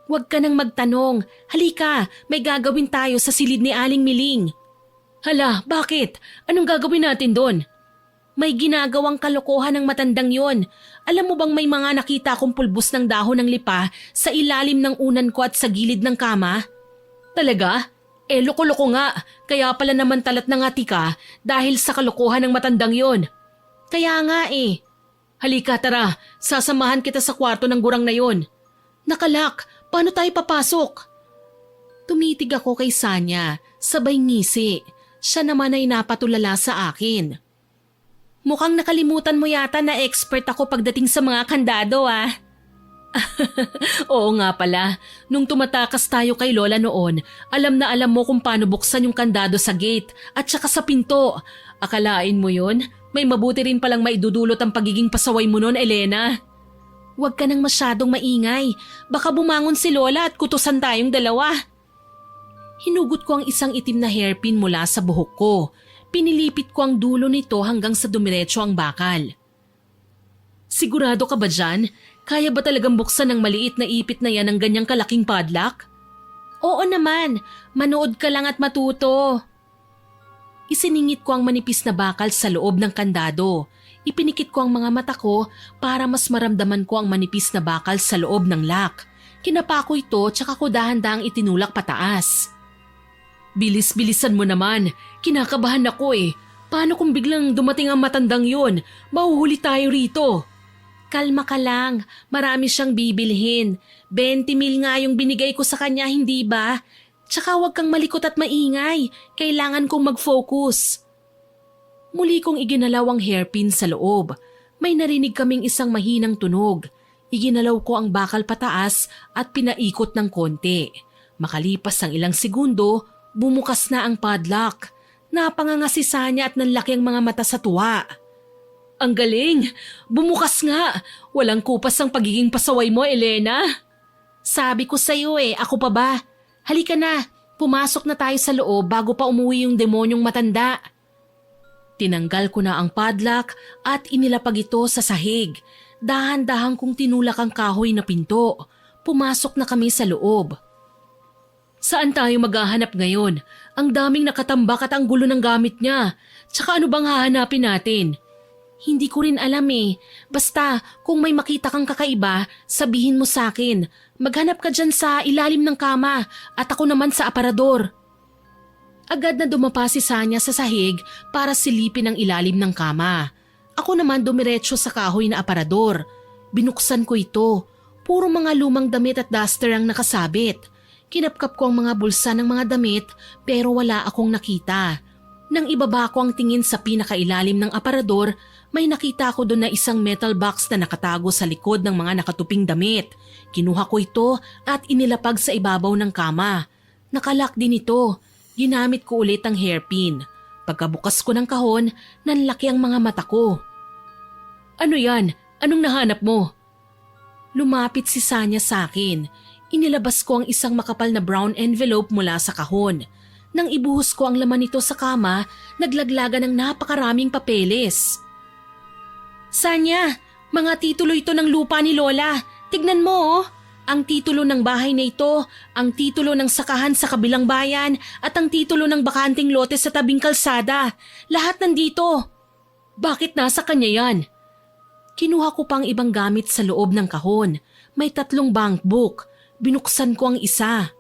Huwag ka nang magtanong. Halika, may gagawin tayo sa silid ni Aling Miling. Hala, bakit? Anong gagawin natin doon? May ginagawang kalokohan ng matandang yon. Alam mo bang may mga nakita akong pulbos ng dahon ng lipa sa ilalim ng unan ko at sa gilid ng kama? Talaga? Loko-loko nga. Kaya pala naman talat na ngati ka dahil sa kalokohan ng matandang yon. Kaya nga eh. Halika tara, sasamahan kita sa kwarto ng gurang na yon. Nakalak, paano tayo papasok? Tumitig ako kay Sanya, sabay ngisi. Siya naman ay napatulala sa akin. Mukhang nakalimutan mo yata na expert ako pagdating sa mga kandado ah. Oo nga pala, nung tumatakas tayo kay Lola noon, alam na alam mo kung paano buksan yung kandado sa gate at saka sa pinto. Akalain mo yun? May mabuti rin palang maidudulot ang pagiging pasaway mo noon, Elena. Huwag ka nang masyadong maingay, baka bumangon si Lola at kutusan tayong dalawa. Hinugot ko ang isang itim na hairpin mula sa buhok ko. Pinilipit ko ang dulo nito hanggang sa dumiretso ang bakal. Sigurado ka ba dyan? Kaya ba talagang buksan ng maliit na ipit na yan ng ganyang kalaking padlock? Oo naman, manood ka lang at matuto. Isiningit ko ang manipis na bakal sa loob ng kandado. Ipinikit ko ang mga mata ko para mas maramdaman ko ang manipis na bakal sa loob ng lock. Kinapa ko ito tsaka ko dahan-dahang itinulak pataas. Bilis-bilisan mo naman. Kinakabahan ako eh. Paano kung biglang dumating ang matandang yon? Mahuhuli tayo rito. Kalma ka lang. Marami siyang bibilhin. 20 mil nga yung binigay ko sa kanya, hindi ba? Tsaka huwag kang malikot at maingay. Kailangan kong mag-focus. Muli kong iginalaw ang hairpin sa loob. May narinig kaming isang mahinang tunog. Iginalaw ko ang bakal pataas at pinaikot ng konti. Makalipas ang ilang segundo, bumukas na ang padlock. Napangangasisa niya at nanlaki ang mga mata sa tuwa. Ang galing! Bumukas nga! Walang kupas ang pagiging pasaway mo, Elena. Sabi ko sa'yo ako pa ba? Halika na, pumasok na tayo sa loob bago pa umuwi yung demonyong matanda. Tinanggal ko na ang padlock at inilapag ito sa sahig. Dahan-dahan kong tinulak ang kahoy na pinto. Pumasok na kami sa loob. Saan tayo maghahanap ngayon? Ang daming nakatambak at ang gulo ng gamit niya. Tsaka ano bang hahanapin natin? Hindi ko rin alam Basta kung may makita kang kakaiba, sabihin mo sa akin. Maghanap ka dyan sa ilalim ng kama at ako naman sa aparador. Agad na dumapa si Sanya sa sahig para silipin ang ilalim ng kama. Ako naman dumiretso sa kahoy na aparador. Binuksan ko ito. Puro mga lumang damit at duster ang nakasabit. Kinapkap ko ang mga bulsa ng mga damit pero wala akong nakita. Nang ibaba ko ang tingin sa pinakailalim ng aparador, may nakita ko doon na isang metal box na nakatago sa likod ng mga nakatuping damit. Kinuha ko ito at inilapag sa ibabaw ng kama. Nakalak din ito. Ginamit ko ulit ang hairpin. Pagkabukas ko ng kahon, nanlaki ang mga mata ko. Ano yan? Anong nahanap mo? Lumapit si Sanya sa akin. Inilabas ko ang isang makapal na brown envelope mula sa kahon. Nang ibuhos ko ang laman nito sa kama, naglaglagan ng napakaraming papeles. Sanya, mga titulo ito ng lupa ni Lola. Tignan mo Ang titulo ng bahay na ito, ang titulo ng sakahan sa kabilang bayan at ang titulo ng bakanting lote sa tabing kalsada. Lahat nandito. Bakit nasa kanya yan? Kinuha ko pang ibang gamit sa loob ng kahon. May 3 bankbook. Binuksan ko ang isa.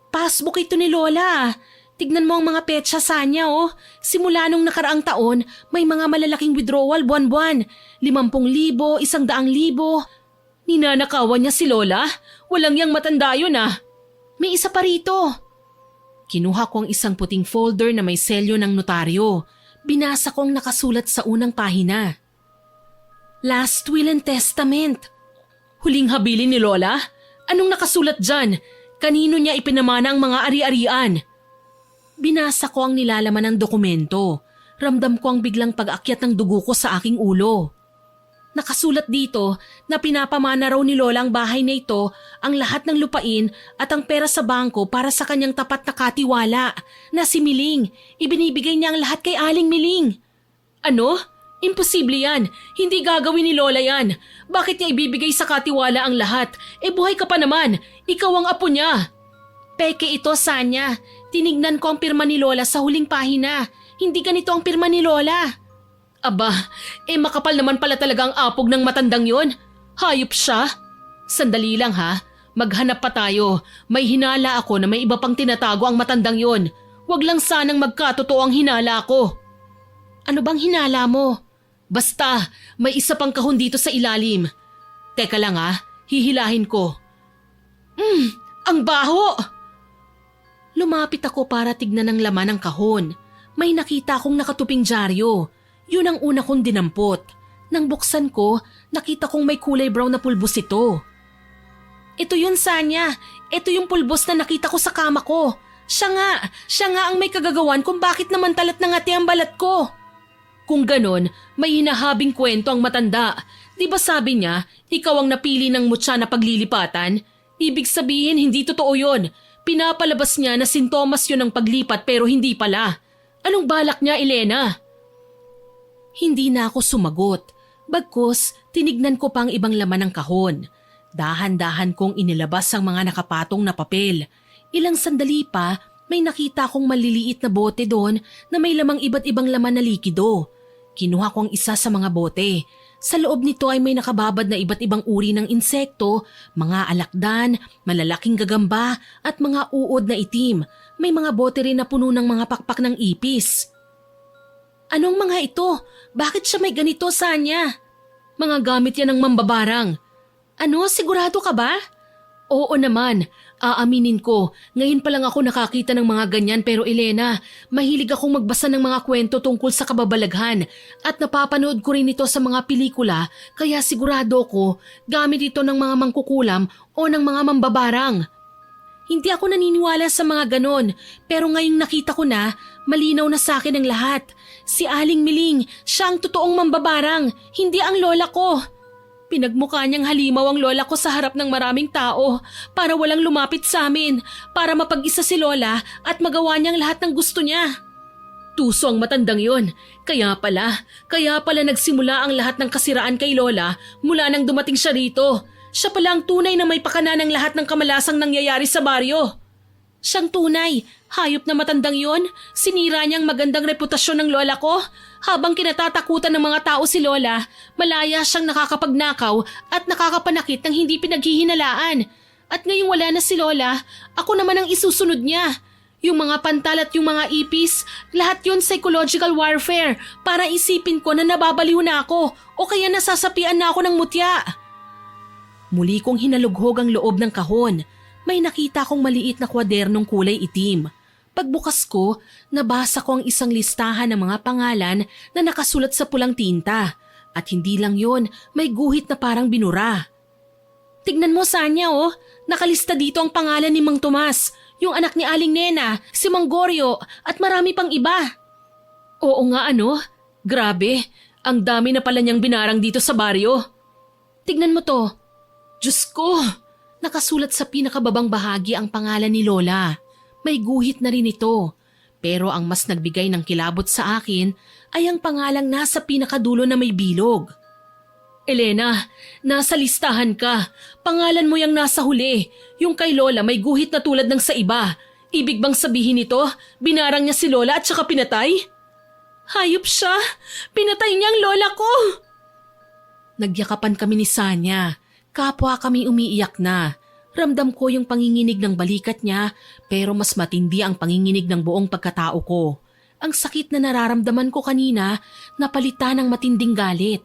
Passbook ito ni Lola. Tignan mo ang mga petsa sa niya Simula nung nakaraang taon, may mga malalaking withdrawal buwan-buwan. 50,000, 100,000. Ninanakawan niya si Lola? Walang yang matanda yun May isa pa rito. Kinuha ko ang isang puting folder na may selyo ng notaryo. Binasa ko ang nakasulat sa unang pahina. Last Will and Testament. Huling habilin ni Lola? Anong nakasulat dyan? Kanino niya ipinamana ang mga ari-arian? Binasa ko ang nilalaman ng dokumento. Ramdam ko ang biglang pag-akyat ng dugo ko sa aking ulo. Nakasulat dito na pinapamana raw ni Lola ang bahay na ito, ang lahat ng lupain at ang pera sa bangko para sa kanyang tapat na katiwala na si Miling. Ibinibigay niya ang lahat kay Aling Miling. Ano? Imposible yan. Hindi gagawin ni Lola yan. Bakit niya ibibigay sa katiwala ang lahat? Buhay ka pa naman. Ikaw ang apo niya. Peke ito, Sanya. Tinignan ko ang pirma ni Lola sa huling pahina. Hindi ganito ang pirma ni Lola. Aba, makapal naman pala talaga ang apog ng matandang yon. Hayop siya. Sandali lang Maghanap pa tayo. May hinala ako na may iba pang tinatago ang matandang yon. Huwag lang sanang magkatotoo ang hinala ko. Ano bang hinala mo? Basta, may isa pang kahon dito sa ilalim. Teka lang hihilahin ko. Ang baho! Lumapit ako para tignan ang laman ng kahon. May nakita akong nakatuping dyaryo. Yun ang una kong dinampot. Nang buksan ko, nakita kong may kulay brown na pulbos ito. Ito yun, Sanya. Ito yung pulbos na nakita ko sa kama ko. Siya nga ang may kagagawan kung bakit naman talat na ngati ang balat ko. Kung ganon, may hinahabing kwento ang matanda. Di ba sabi niya, ikaw ang napili ng mutya na paglilipatan? Ibig sabihin, hindi totoo yun. Pinapalabas niya na sintomas yun ng paglipat pero hindi pala. Anong balak niya, Elena? Hindi na ako sumagot. Bagkus, tinignan ko pang ibang laman ng kahon. Dahan-dahan kong inilabas ang mga nakapatong na papel. Ilang sandali pa, may nakita akong maliliit na bote doon na may lamang iba't ibang laman na likido. Kinuha ko ang isa sa mga bote. Sa loob nito ay may nakababad na iba't ibang uri ng insekto, mga alakdan, malalaking gagamba at mga uod na itim. May mga bote rin na puno ng mga pakpak ng ipis. Anong mga ito? Bakit siya may ganito, Sanya? Mga gamit yan ng mambabarang. Ano, sigurado ka ba? Oo naman, aaminin ko. Ngayon pa lang ako nakakita ng mga ganyan pero Elena, mahilig akong magbasa ng mga kwento tungkol sa kababalaghan at napapanood ko rin ito sa mga pelikula kaya sigurado ko gamit ito ng mga mangkukulam o ng mga mambabarang. Hindi ako naniniwala sa mga ganon pero ngayong nakita ko na, malinaw na sa akin ang lahat. Si Aling Miling, siya ang totoong mambabarang, hindi ang lola ko. Pinagmukha niyang halimaw ang lola ko sa harap ng maraming tao para walang lumapit sa amin, para mapag-isa si lola at magawa niyang lahat ng gusto niya. Tuso ang matandang yon. Kaya pala nagsimula ang lahat ng kasiraan kay lola mula nang dumating siya rito. Siya pala ang tunay na may pakana ng lahat ng kamalasang nangyayari sa baryo. Siyang tunay, hayop na matandang yon, sinira niyang magandang reputasyon ng lola ko. Habang kinatatakutan ng mga tao si lola, malaya siyang nakakapagnakaw at nakakapanakit ng hindi pinaghihinalaan. At ngayong wala na si lola, ako naman ang isusunod niya. Yung mga pantal at yung mga ipis, lahat yun psychological warfare para isipin ko na nababaliw na ako o kaya nasasapian na ako ng mutya. Muli kong hinalughog ang loob ng kahon. May nakita kong maliit na kwadernong kulay itim. Pagbukas ko, nabasa ko ang isang listahan ng mga pangalan na nakasulat sa pulang tinta. At hindi lang yon, may guhit na parang binura. Tignan mo, Sanya, oh. Nakalista dito ang pangalan ni Mang Tomas, yung anak ni Aling Nena, si Mang Goryo at marami pang iba. Oo nga ano, grabe, ang dami na pala niyang binarang dito sa baryo. Tignan mo to. Diyos ko, nakasulat sa pinakababang bahagi ang pangalan ni Lola. May guhit na rin ito. Pero ang mas nagbigay ng kilabot sa akin ay ang pangalang nasa pinakadulo na may bilog. Elena, nasa listahan ka. Pangalan mo yung nasa huli. Yung kay Lola may guhit na tulad ng sa iba. Ibig bang sabihin nito, binarang niya si Lola at saka pinatay? Hayop siya! Pinatay niya ang Lola ko! Nagyakapan kami ni Sanya. Kapwa kami umiiyak na. Ramdam ko yung panginginig ng balikat niya pero mas matindi ang panginginig ng buong pagkatao ko. Ang sakit na nararamdaman ko kanina napalitan ng matinding galit.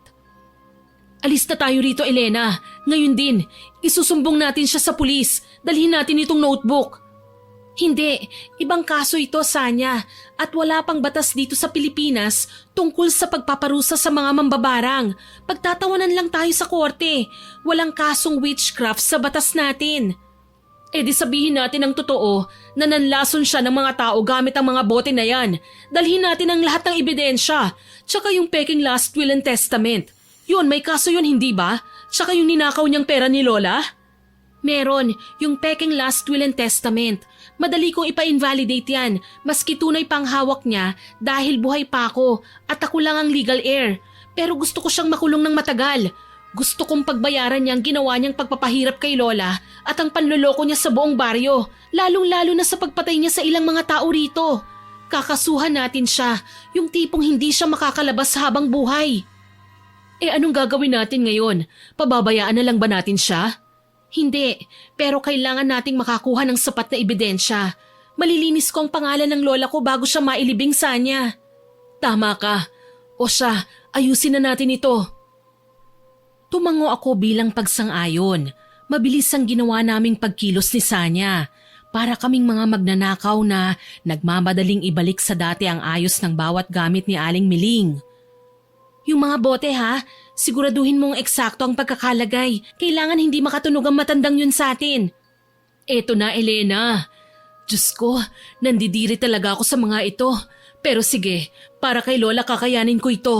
Alis na tayo rito, Elena. Ngayon din, isusumbong natin siya sa pulis. Dalhin natin itong notebook. Hindi, ibang kaso ito, Sanya. At wala pang batas dito sa Pilipinas tungkol sa pagpaparusa sa mga mambabarang. Pagtatawanan lang tayo sa korte. Walang kasong witchcraft sa batas natin. E di sabihin natin ang totoo na nanlason siya ng mga tao gamit ang mga bote na yan. Dalhin natin ang lahat ng ebidensya. Tsaka yung peking last will and testament. Yun, may kaso yun, hindi ba? Tsaka yung ninakaw niyang pera ni Lola? Meron, yung peking last will and testament. Madali kong ipa-invalidate yan, maski tunay pang hawak niya dahil buhay pa ako at ako lang ang legal heir. Pero gusto ko siyang makulong ng matagal. Gusto kong pagbayaran niya ang ginawa niyang pagpapahirap kay Lola at ang panloloko niya sa buong baryo, lalong-lalo na sa pagpatay niya sa ilang mga tao rito. Kakasuhan natin siya, yung tipong hindi siya makakalabas habang buhay. Eh anong gagawin natin ngayon? Pababayaan na lang ba natin siya? Hindi, pero kailangan nating makakuha ng sapat na ebidensya. Malilinis ko ang pangalan ng lola ko bago siya mailibing sa niya. Tama ka. O siya, ayusin na natin ito. Tumango ako bilang pagsang-ayon. Mabilis ang ginawa naming pagkilos ni Sanya. Para kaming mga magnanakaw na nagmamadaling ibalik sa dati ang ayos ng bawat gamit ni Aling Miling. Yung mga bote ha, siguraduhin mong eksakto ang pagkakalagay. Kailangan hindi makatunog ang matandang yun sa atin. Eto na, Elena. Diyos ko, nandidiri talaga ako sa mga ito. Pero sige, para kay Lola kakayanin ko ito.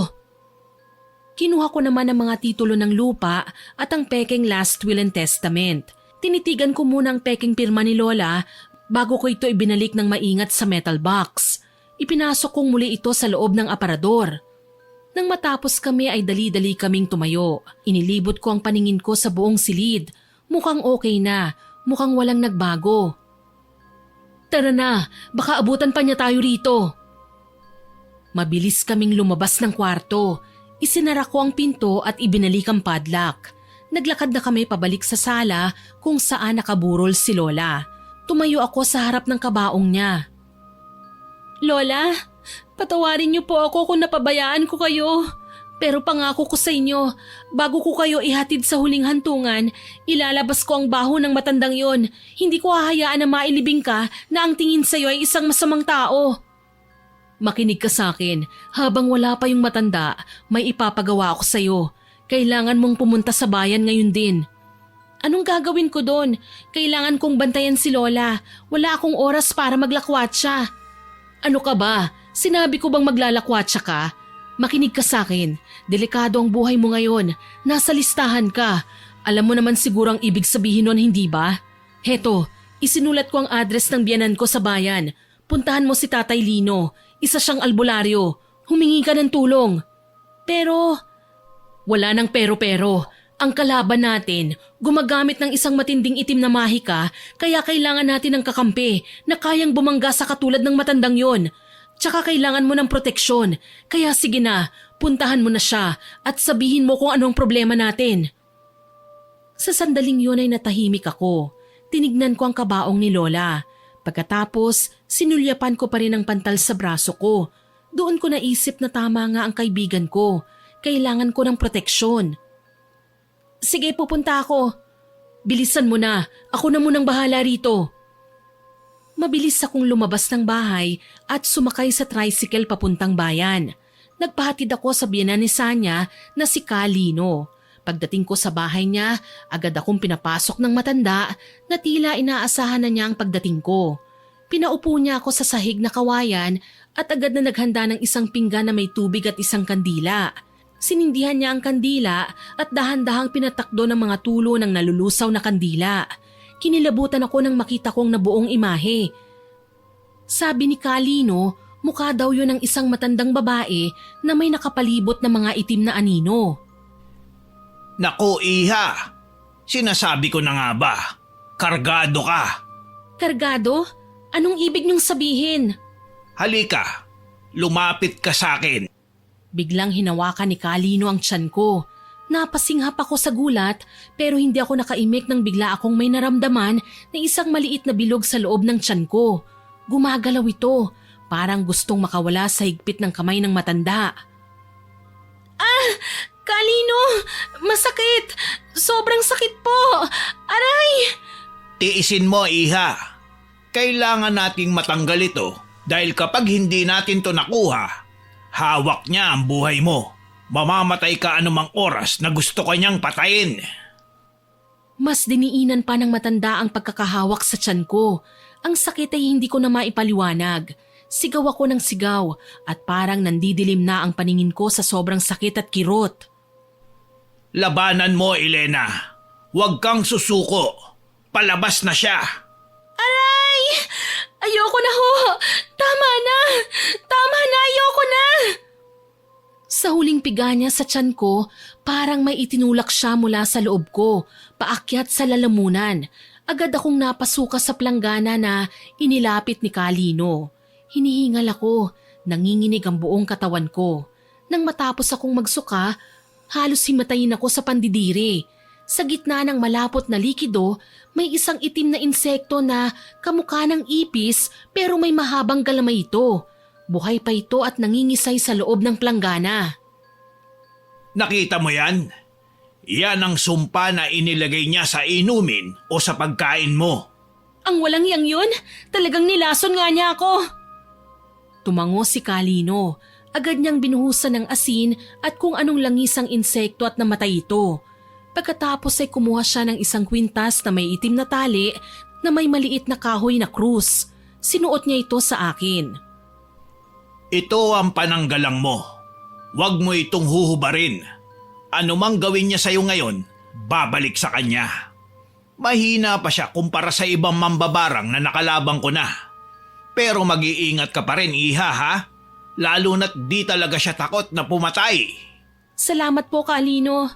Kinuha ko naman ang mga titulo ng lupa at ang peking last will and testament. Tinitigan ko muna ang peking pirma ni Lola bago ko ito ibinalik ng maingat sa metal box. ipinasok kong muli ito sa loob ng aparador. Nang matapos kami ay dali-dali kaming tumayo. Inilibot ko ang paningin ko sa buong silid. Mukhang okay na, mukhang walang nagbago. Tara na, baka abutan pa niya tayo rito. Mabilis kaming lumabas ng kwarto. Isinara ko ang pinto at ibinalik ang padlock. Naglakad na kami pabalik sa sala kung saan nakaburol si Lola. Tumayo ako sa harap ng kabaong niya. Lola, patawarin niyo po ako kung napabayaan ko kayo. Pero pangako ko sa inyo, bago ko kayo ihatid sa huling hantungan, ilalabas ko ang baho ng matandang yon. Hindi ko hahayaan na mailibing ka na ang tingin sa iyo ay isang masamang tao. Makinig ka sa akin, habang wala pa yung matanda, may ipapagawa ako sa iyo. Kailangan mong pumunta sa bayan ngayon din. Anong gagawin ko doon? Kailangan kong bantayan si Lola. Wala akong oras para maglakwatsa. Ano ka ba? Sinabi ko bang maglalakwatsa ka? Makinig ka sa akin. Delikado ang buhay mo ngayon. Nasa listahan ka. Alam mo naman siguro ang ibig sabihin nun, hindi ba? Heto, isinulat ko ang address ng biyanan ko sa bayan. Puntahan mo si Tatay Lino. Isa siyang albularyo. Humingi ka ng tulong. Pero, wala nang pero-pero. Ang kalaban natin, gumagamit ng isang matinding itim na mahika, kaya kailangan natin ng kakampi na kayang bumangga sa katulad ng matandang yon. Tsaka kailangan mo ng proteksyon. Kaya sige na, puntahan mo na siya at sabihin mo kung anong problema natin. Sa sandaling yun ay natahimik ako. Tinignan ko ang kabaong ni Lola. Pagkatapos, sinulyapan ko pa rin ang pantal sa braso ko. Doon ko naisip na tama nga ang kaibigan ko. Kailangan ko ng proteksyon. Sige, pupunta ako. Bilisan mo na. Ako na munang bahala rito. Mabilis akong lumabas ng bahay at sumakay sa tricycle papuntang bayan. Nagpahatid ako sa biyenan ni Sanya na si Kalino. Pagdating ko sa bahay niya, agad akong pinapasok ng matanda na tila inaasahan na niya ang pagdating ko. Pinaupo niya ako sa sahig na kawayan at agad na naghanda ng isang pinggan na may tubig at isang kandila. Sinindihan niya ang kandila at dahan-dahang pinatakdo ng mga tulo ng nalulusaw na kandila. Kinilabutan ako nang makita kong nabuong imahe. Sabi ni Kalino, mukha daw yun ng isang matandang babae na may nakapalibot na mga itim na anino. Naku, Iha! Sinasabi ko na nga ba? Kargado ka! Kargado? Anong ibig niyong sabihin? Halika, lumapit ka sa akin. Biglang hinawakan ni Kalino ang tiyan ko. Napasinghap ako sa gulat pero hindi ako nakaimik nang bigla akong may naramdaman na isang maliit na bilog sa loob ng tiyan ko. Gumagalaw ito, parang gustong makawala sa higpit ng kamay ng matanda. Ah! Kalino! Masakit! Sobrang sakit po! Aray! Tiisin mo, Iha. Kailangan nating matanggal ito dahil kapag hindi natin to nakuha, hawak niya ang buhay mo. Mamamatay ka anumang oras na gusto ka niyang patayin. Mas diniinan pa ng matanda ang pagkakahawak sa tiyan ko. Ang sakit ay hindi ko na maipaliwanag. Sigaw ako ng sigaw at parang nandidilim na ang paningin ko sa sobrang sakit at kirot. Labanan mo, Elena. Huwag kang susuko. Palabas na siya. Aray! Ayoko na ho! Tama na! Tama na! Ayoko na! Sa huling piga niya sa tiyan ko, parang may itinulak siya mula sa loob ko, paakyat sa lalamunan. Agad akong napasuka sa planggana na inilapit ni Kalino. Hinihingal ako, nanginginig ang buong katawan ko. Nang matapos akong magsuka, halos himatayin ako sa pandidiri. Sa gitna ng malapot na likido, may isang itim na insekto na kamukha ng ipis pero may mahabang galamay ito. Buhay pa ito at nangingisay sa loob ng planggana. Nakita mo yan? Yan ang sumpa na inilagay niya sa inumin o sa pagkain mo. Ang walang yang yun? Talagang nilason nga niya ako. Tumango si Kalino. Agad niyang binuhusan ng asin at kung anong langisang insekto at namatay ito. Pagkatapos ay kumuha siya ng isang kwintas na may itim na tali na may maliit na kahoy na krus. Sinuot niya ito sa akin. Ito ang pananggalang mo. Huwag mo itong huhubarin. Ano mang gawin niya sa'yo ngayon, babalik sa kanya. Mahina pa siya kumpara sa ibang mambabarang na nakalabang ko na. Pero mag-iingat ka pa rin, Iha, ha? Lalo na't di talaga siya takot na pumatay. Salamat po, Kalino.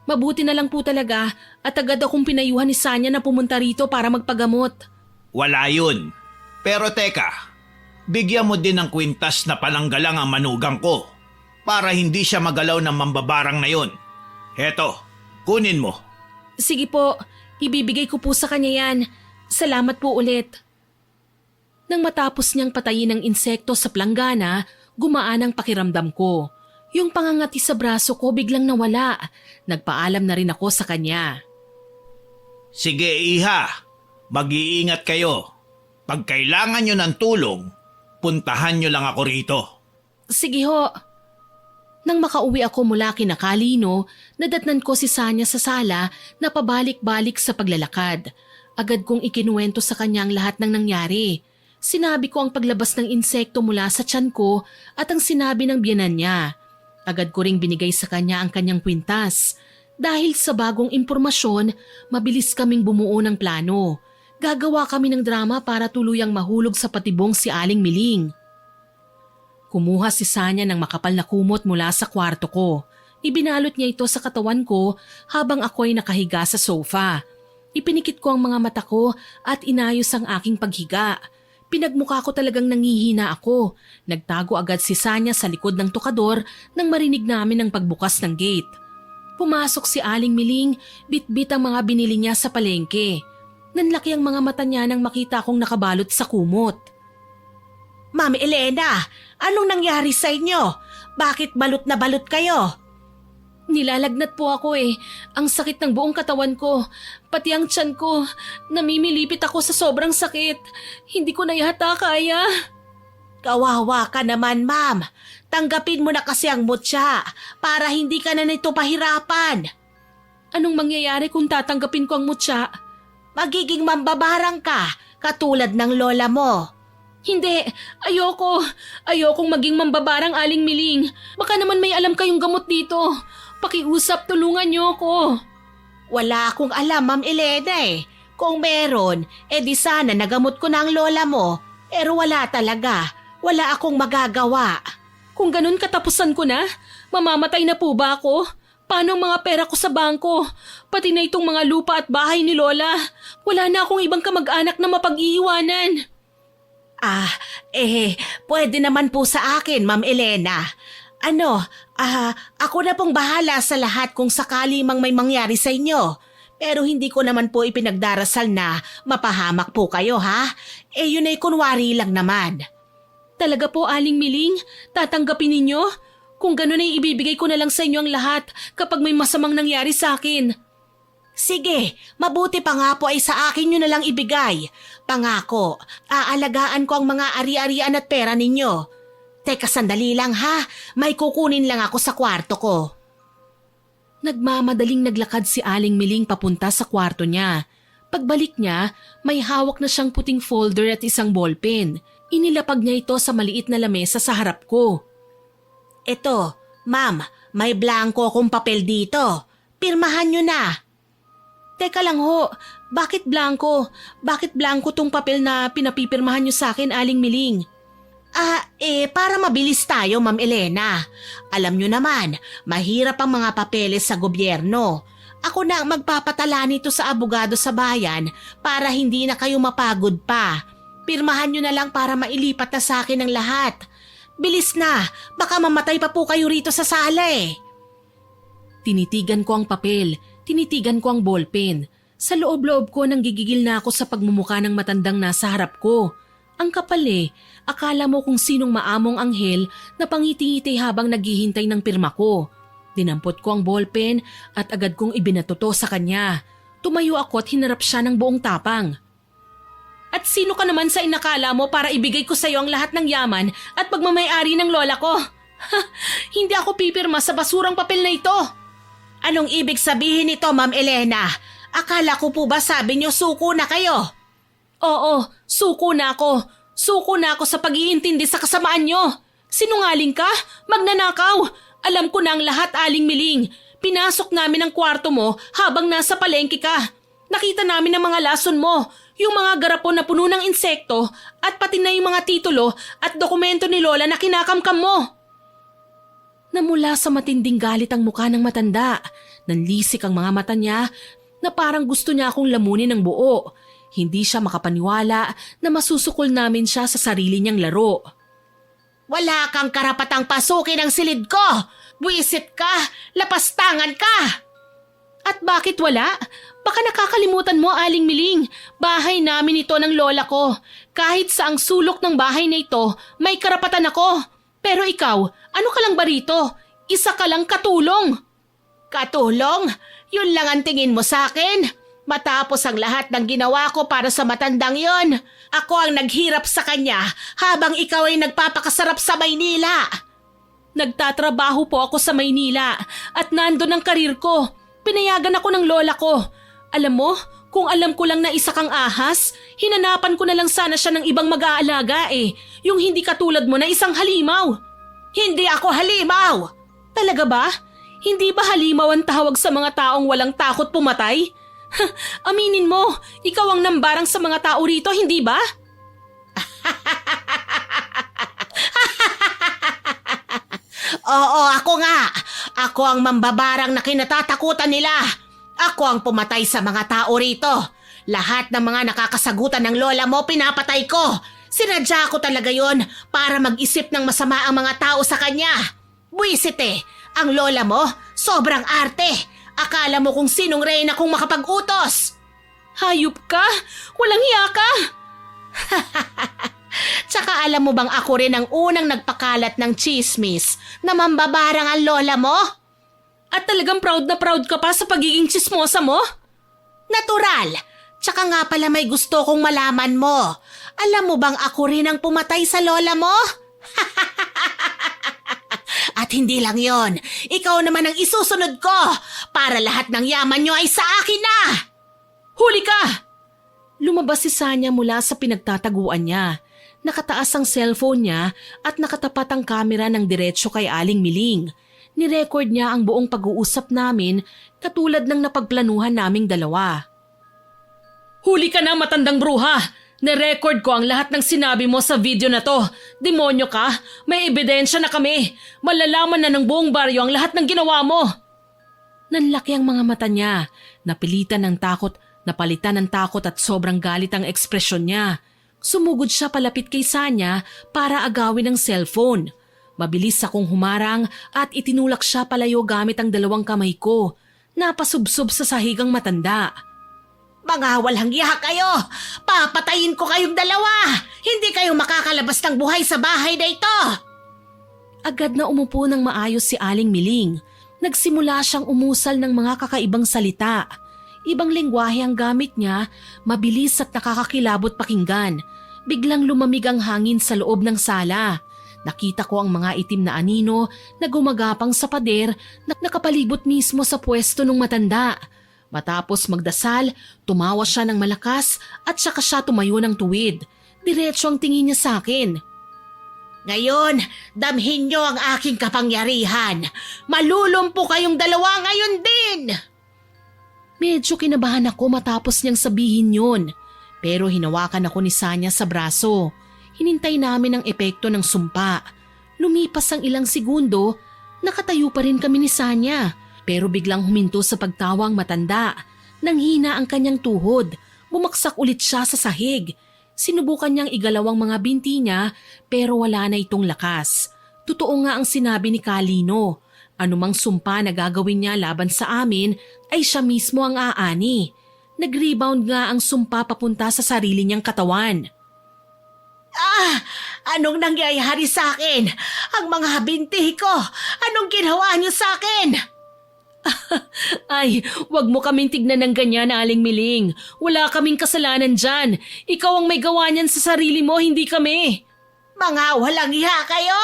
Mabuti na lang po talaga at agad akong pinayuhan ni Sanya na pumunta rito para magpagamot. Wala yun. Pero teka, bigyan mo din ng kwintas na palanggalang ang manugang ko para hindi siya magalaw ng mambabarang na yun. Heto, kunin mo. Sige po, ibibigay ko po sa kanya yan. Salamat po ulit. Nang matapos niyang patayin ng insekto sa planggana, gumaan ang pakiramdam ko. Yung pangangati sa braso ko biglang nawala. Nagpaalam na rin ako sa kanya. Sige, Iha. Mag-iingat kayo. Pag kailangan nyo ng tulong, puntahan nyo lang ako rito. Sige ho. Nang makauwi ako mula kina Kalino, nadatnan ko si Sanya sa sala na pabalik-balik sa paglalakad. Agad kong ikinuwento sa kanya ang lahat ng nangyari. Sinabi ko ang paglabas ng insekto mula sa tiyan ko at ang sinabi ng biyenan niya. Agad ko ring binigay sa kanya ang kanyang kwintas. Dahil sa bagong impormasyon, mabilis kaming bumuo ng plano. Gagawa kami ng drama para tuluyang mahulog sa patibong si Aling Miling. Kumuha si Sanya ng makapal na kumot mula sa kwarto ko. Ibinalot niya ito sa katawan ko habang ako'y nakahiga sa sofa. Ipinikit ko ang mga mata ko at inayos ang aking paghiga. Pinagmukha ko talagang nangihina ako. Nagtago agad si Sanya sa likod ng tukador nang marinig namin ang pagbukas ng gate. Pumasok si Aling Miling, bitbit ang mga binili niya sa palengke. Nanlaki ang mga mata niya nang makita akong nakabalot sa kumot. Ma'am Elena, anong nangyari sa inyo? Bakit balot na balot kayo? Nilalagnat po ako eh. Ang sakit ng buong katawan ko. Pati ang tiyan ko. Namimilipit ako sa sobrang sakit. Hindi ko na yata kaya. Kawawa ka naman, ma'am. Tanggapin mo na kasi ang mutya para hindi ka na nito pahirapan. Anong mangyayari kung tatanggapin ko ang mutya? Magiging mambabarang ka, katulad ng lola mo. Hindi, ayoko. Ayokong maging mambabarang Aling Miling. Baka naman may alam kayong gamot dito. Pakiusap, tulungan niyo ako. Wala akong alam, Ma'am Elena eh. Kung meron, di sana nagamot ko na ang lola mo. Pero wala talaga. Wala akong magagawa. Kung ganun katapusan ko na, mamamatay na po ba ako? Paano ang mga pera ko sa bangko? Pati na itong mga lupa at bahay ni Lola. Wala na akong ibang kamag-anak na mapag-iiwanan. Pwede naman po sa akin, Ma'am Elena. Ako na pong bahala sa lahat kung sakali mang may mangyari sa inyo. Pero hindi ko naman po ipinagdarasal na mapahamak po kayo, ha? Yun ay kunwari lang naman. Talaga po, Aling Miling? Tatanggapin ninyo? Kung ganun ay ibibigay ko na lang sa inyo ang lahat kapag may masamang nangyari sa akin. Sige, mabuti pa nga po ay sa akin nyo na lang ibigay. Pangako, aalagaan ko ang mga ari-arian at pera ninyo. Teka, sandali lang ha. May kukunin lang ako sa kwarto ko. Nagmamadaling naglakad si Aling Miling papunta sa kwarto niya. Pagbalik niya, may hawak na siyang puting folder at isang ballpen. Inilapag niya ito sa maliit na lamesa sa harap ko. Eto, ma'am, may blanco akong papel dito. Pirmahan nyo na. Teka lang ho, bakit blanco? Bakit blanco tong papel na pinapipirmahan nyo sa akin, Aling Miling? Para mabilis tayo, Ma'am Elena. Alam nyo naman, mahirap ang mga papeles sa gobyerno. Ako na ang magpapatala nito sa abogado sa bayan para hindi na kayo mapagod pa. Pirmahan nyo na lang para mailipat na sa akin ang lahat. Bilis na, baka mamatay pa po kayo rito sa sala eh. Tinitigan ko ang papel, tinitigan ko ang ballpen. Sa loob-loob ko nang gigigil na ako sa pagmumukha ng matandang nasa harap ko. Ang kapal eh, akala mo kung sinong maamong anghel na pangiti-ngiti habang naghihintay ng pirma ko. Dinampot ko ang ballpen at agad kong ibinatoto sa kanya. Tumayo ako at hinarap siya ng buong tapang. At sino ka naman sa inakala mo para ibigay ko sa iyo ang lahat ng yaman at pagmamayari ng lola ko? Hindi ako pipirma sa basurang papel na ito. Anong ibig sabihin nito, Ma'am Elena? Akala ko po ba sabi niyo suko na kayo? Oo, suko na ako. Suko na ako sa pag-iintindi sa kasamaan niyo. Sinungaling ka? Magnanakaw? Alam ko na ang lahat, Aling Miling. Pinasok namin ang kwarto mo habang nasa palengke ka. Nakita namin ang mga lason mo, yung mga garapon na puno ng insekto at pati na yung mga titulo at dokumento ni Lola na kinakamkam mo. Namula sa matinding galit ang mukha ng matanda. Nanlisik ang mga mata niya na parang gusto niya akong lamunin ng buo. Hindi siya makapaniwala na masusukol namin siya sa sarili niyang laro. Wala kang karapatang pasukin ang silid ko! Buwisit ka! Lapastangan ka! At bakit wala? Baka nakakalimutan mo, Aling Miling. Bahay namin ito ng lola ko. Kahit sa ang sulok ng bahay na ito, may karapatan ako. Pero ikaw, ano ka lang ba rito? Isa ka lang katulong. Katulong? Yun lang ang tingin mo sa akin? Matapos ang lahat ng ginawa ko para sa matandang yon, ako ang naghirap sa kanya habang ikaw ay nagpapakasarap sa Maynila. Nagtatrabaho po ako sa Maynila at nandun ang karir ko. Pinayagan ako ng lola ko. Alam mo, kung alam ko lang na isa kang ahas, hinanapan ko na lang sana siya ng ibang mag-aalaga eh. Yung hindi katulad mo na isang halimaw. Hindi ako halimaw! Talaga ba? Hindi ba halimaw ang tawag sa mga taong walang takot pumatay? Aminin mo, ikaw ang nambarang sa mga tao rito, hindi ba? Oo, ako nga. Ako ang mambabarang na kinatatakutan nila. Ako ang pumatay sa mga tao rito. Lahat ng mga nakakasagutan ng lola mo pinapatay ko. Sinadya ko talaga yon para mag-isip ng masama ang mga tao sa kanya. Buwisit eh, ang lola mo sobrang arte. Akala mo kung sinong reyna kung makapag-utos. Hayop ka! Walang hiya ka! Tsaka alam mo bang ako rin ang unang nagpakalat ng chismis na mambabarang ang lola mo? At talagang proud na proud ka pa sa pagiging tsismosa mo? Natural! Tsaka nga pala may gusto kong malaman mo. Alam mo bang ako rin ang pumatay sa lola mo? At hindi lang yon, ikaw naman ang isusunod ko para lahat ng yaman nyo ay sa akin na! Huli ka! Lumabas si Sanya mula sa pinagtataguan niya. Nakataas ang cellphone niya at nakatapat ang kamera ng diretsyo kay Aling Miling. Nirecord niya ang buong pag-uusap namin katulad ng napagplanuhan naming dalawa. Huli ka na, matandang bruha! Nirecord ko ang lahat ng sinabi mo sa video na to. Demonyo ka! May ebidensya na kami! Malalaman na ng buong baryo ang lahat ng ginawa mo! Nanlaki ang mga mata niya. Napalitan ng takot at sobrang galit ang ekspresyon niya. Sumugod siya palapit kay Sanya para agawin ang cellphone. Mabilis akong humarang at itinulak siya palayo gamit ang dalawang kamay ko. Napasubsob sa sahigang matanda. Mga walang hiya kayo! Papatayin ko kayong dalawa! Hindi kayo makakalabas ng buhay sa bahay na ito! Agad na umupo ng maayos si Aling Miling. Nagsimula siyang umusal ng mga kakaibang salita. Ibang lengguwahe ang gamit niya, mabilis at nakakakilabot pakinggan. Biglang lumamig ang hangin sa loob ng sala. Nakita ko ang mga itim na anino na gumagapang sa pader na nakapalibot mismo sa pwesto ng matanda. Matapos magdasal, tumawa siya ng malakas at saka siya tumayo ng tuwid. Diretso ang tingin niya sa akin. Ngayon, damhin niyo ang aking kapangyarihan. Malulumpo kayong dalawa ngayon din! Medyo kinabahan ako matapos niyang sabihin yun. Pero hinawakan ako ni Sanya sa braso. Hinintay namin ang epekto ng sumpa. Lumipas ang ilang segundo, nakatayo pa rin kami ni Sanya. Pero biglang huminto sa pagtawa ang matanda. Nanghina ang kanyang tuhod. Bumaksak ulit siya sa sahig. Sinubukan niyang igalawang mga binti niya pero wala na itong lakas. Totoo nga ang sinabi ni Kalino. Anumang sumpa na gagawin niya laban sa amin ay siya mismo ang aani. Nag-rebound nga ang sumpa papunta sa sarili niyang katawan. Anong nangyayari sa akin? Ang mga binti ko, anong ginawa niyo sa akin? Ay, wag mo kaming tignan ng ganyan, Aling Miling. Wala kaming kasalanan dyan. Ikaw ang may gawa niyan sa sarili mo, hindi kami. Mga walang hiya kayo!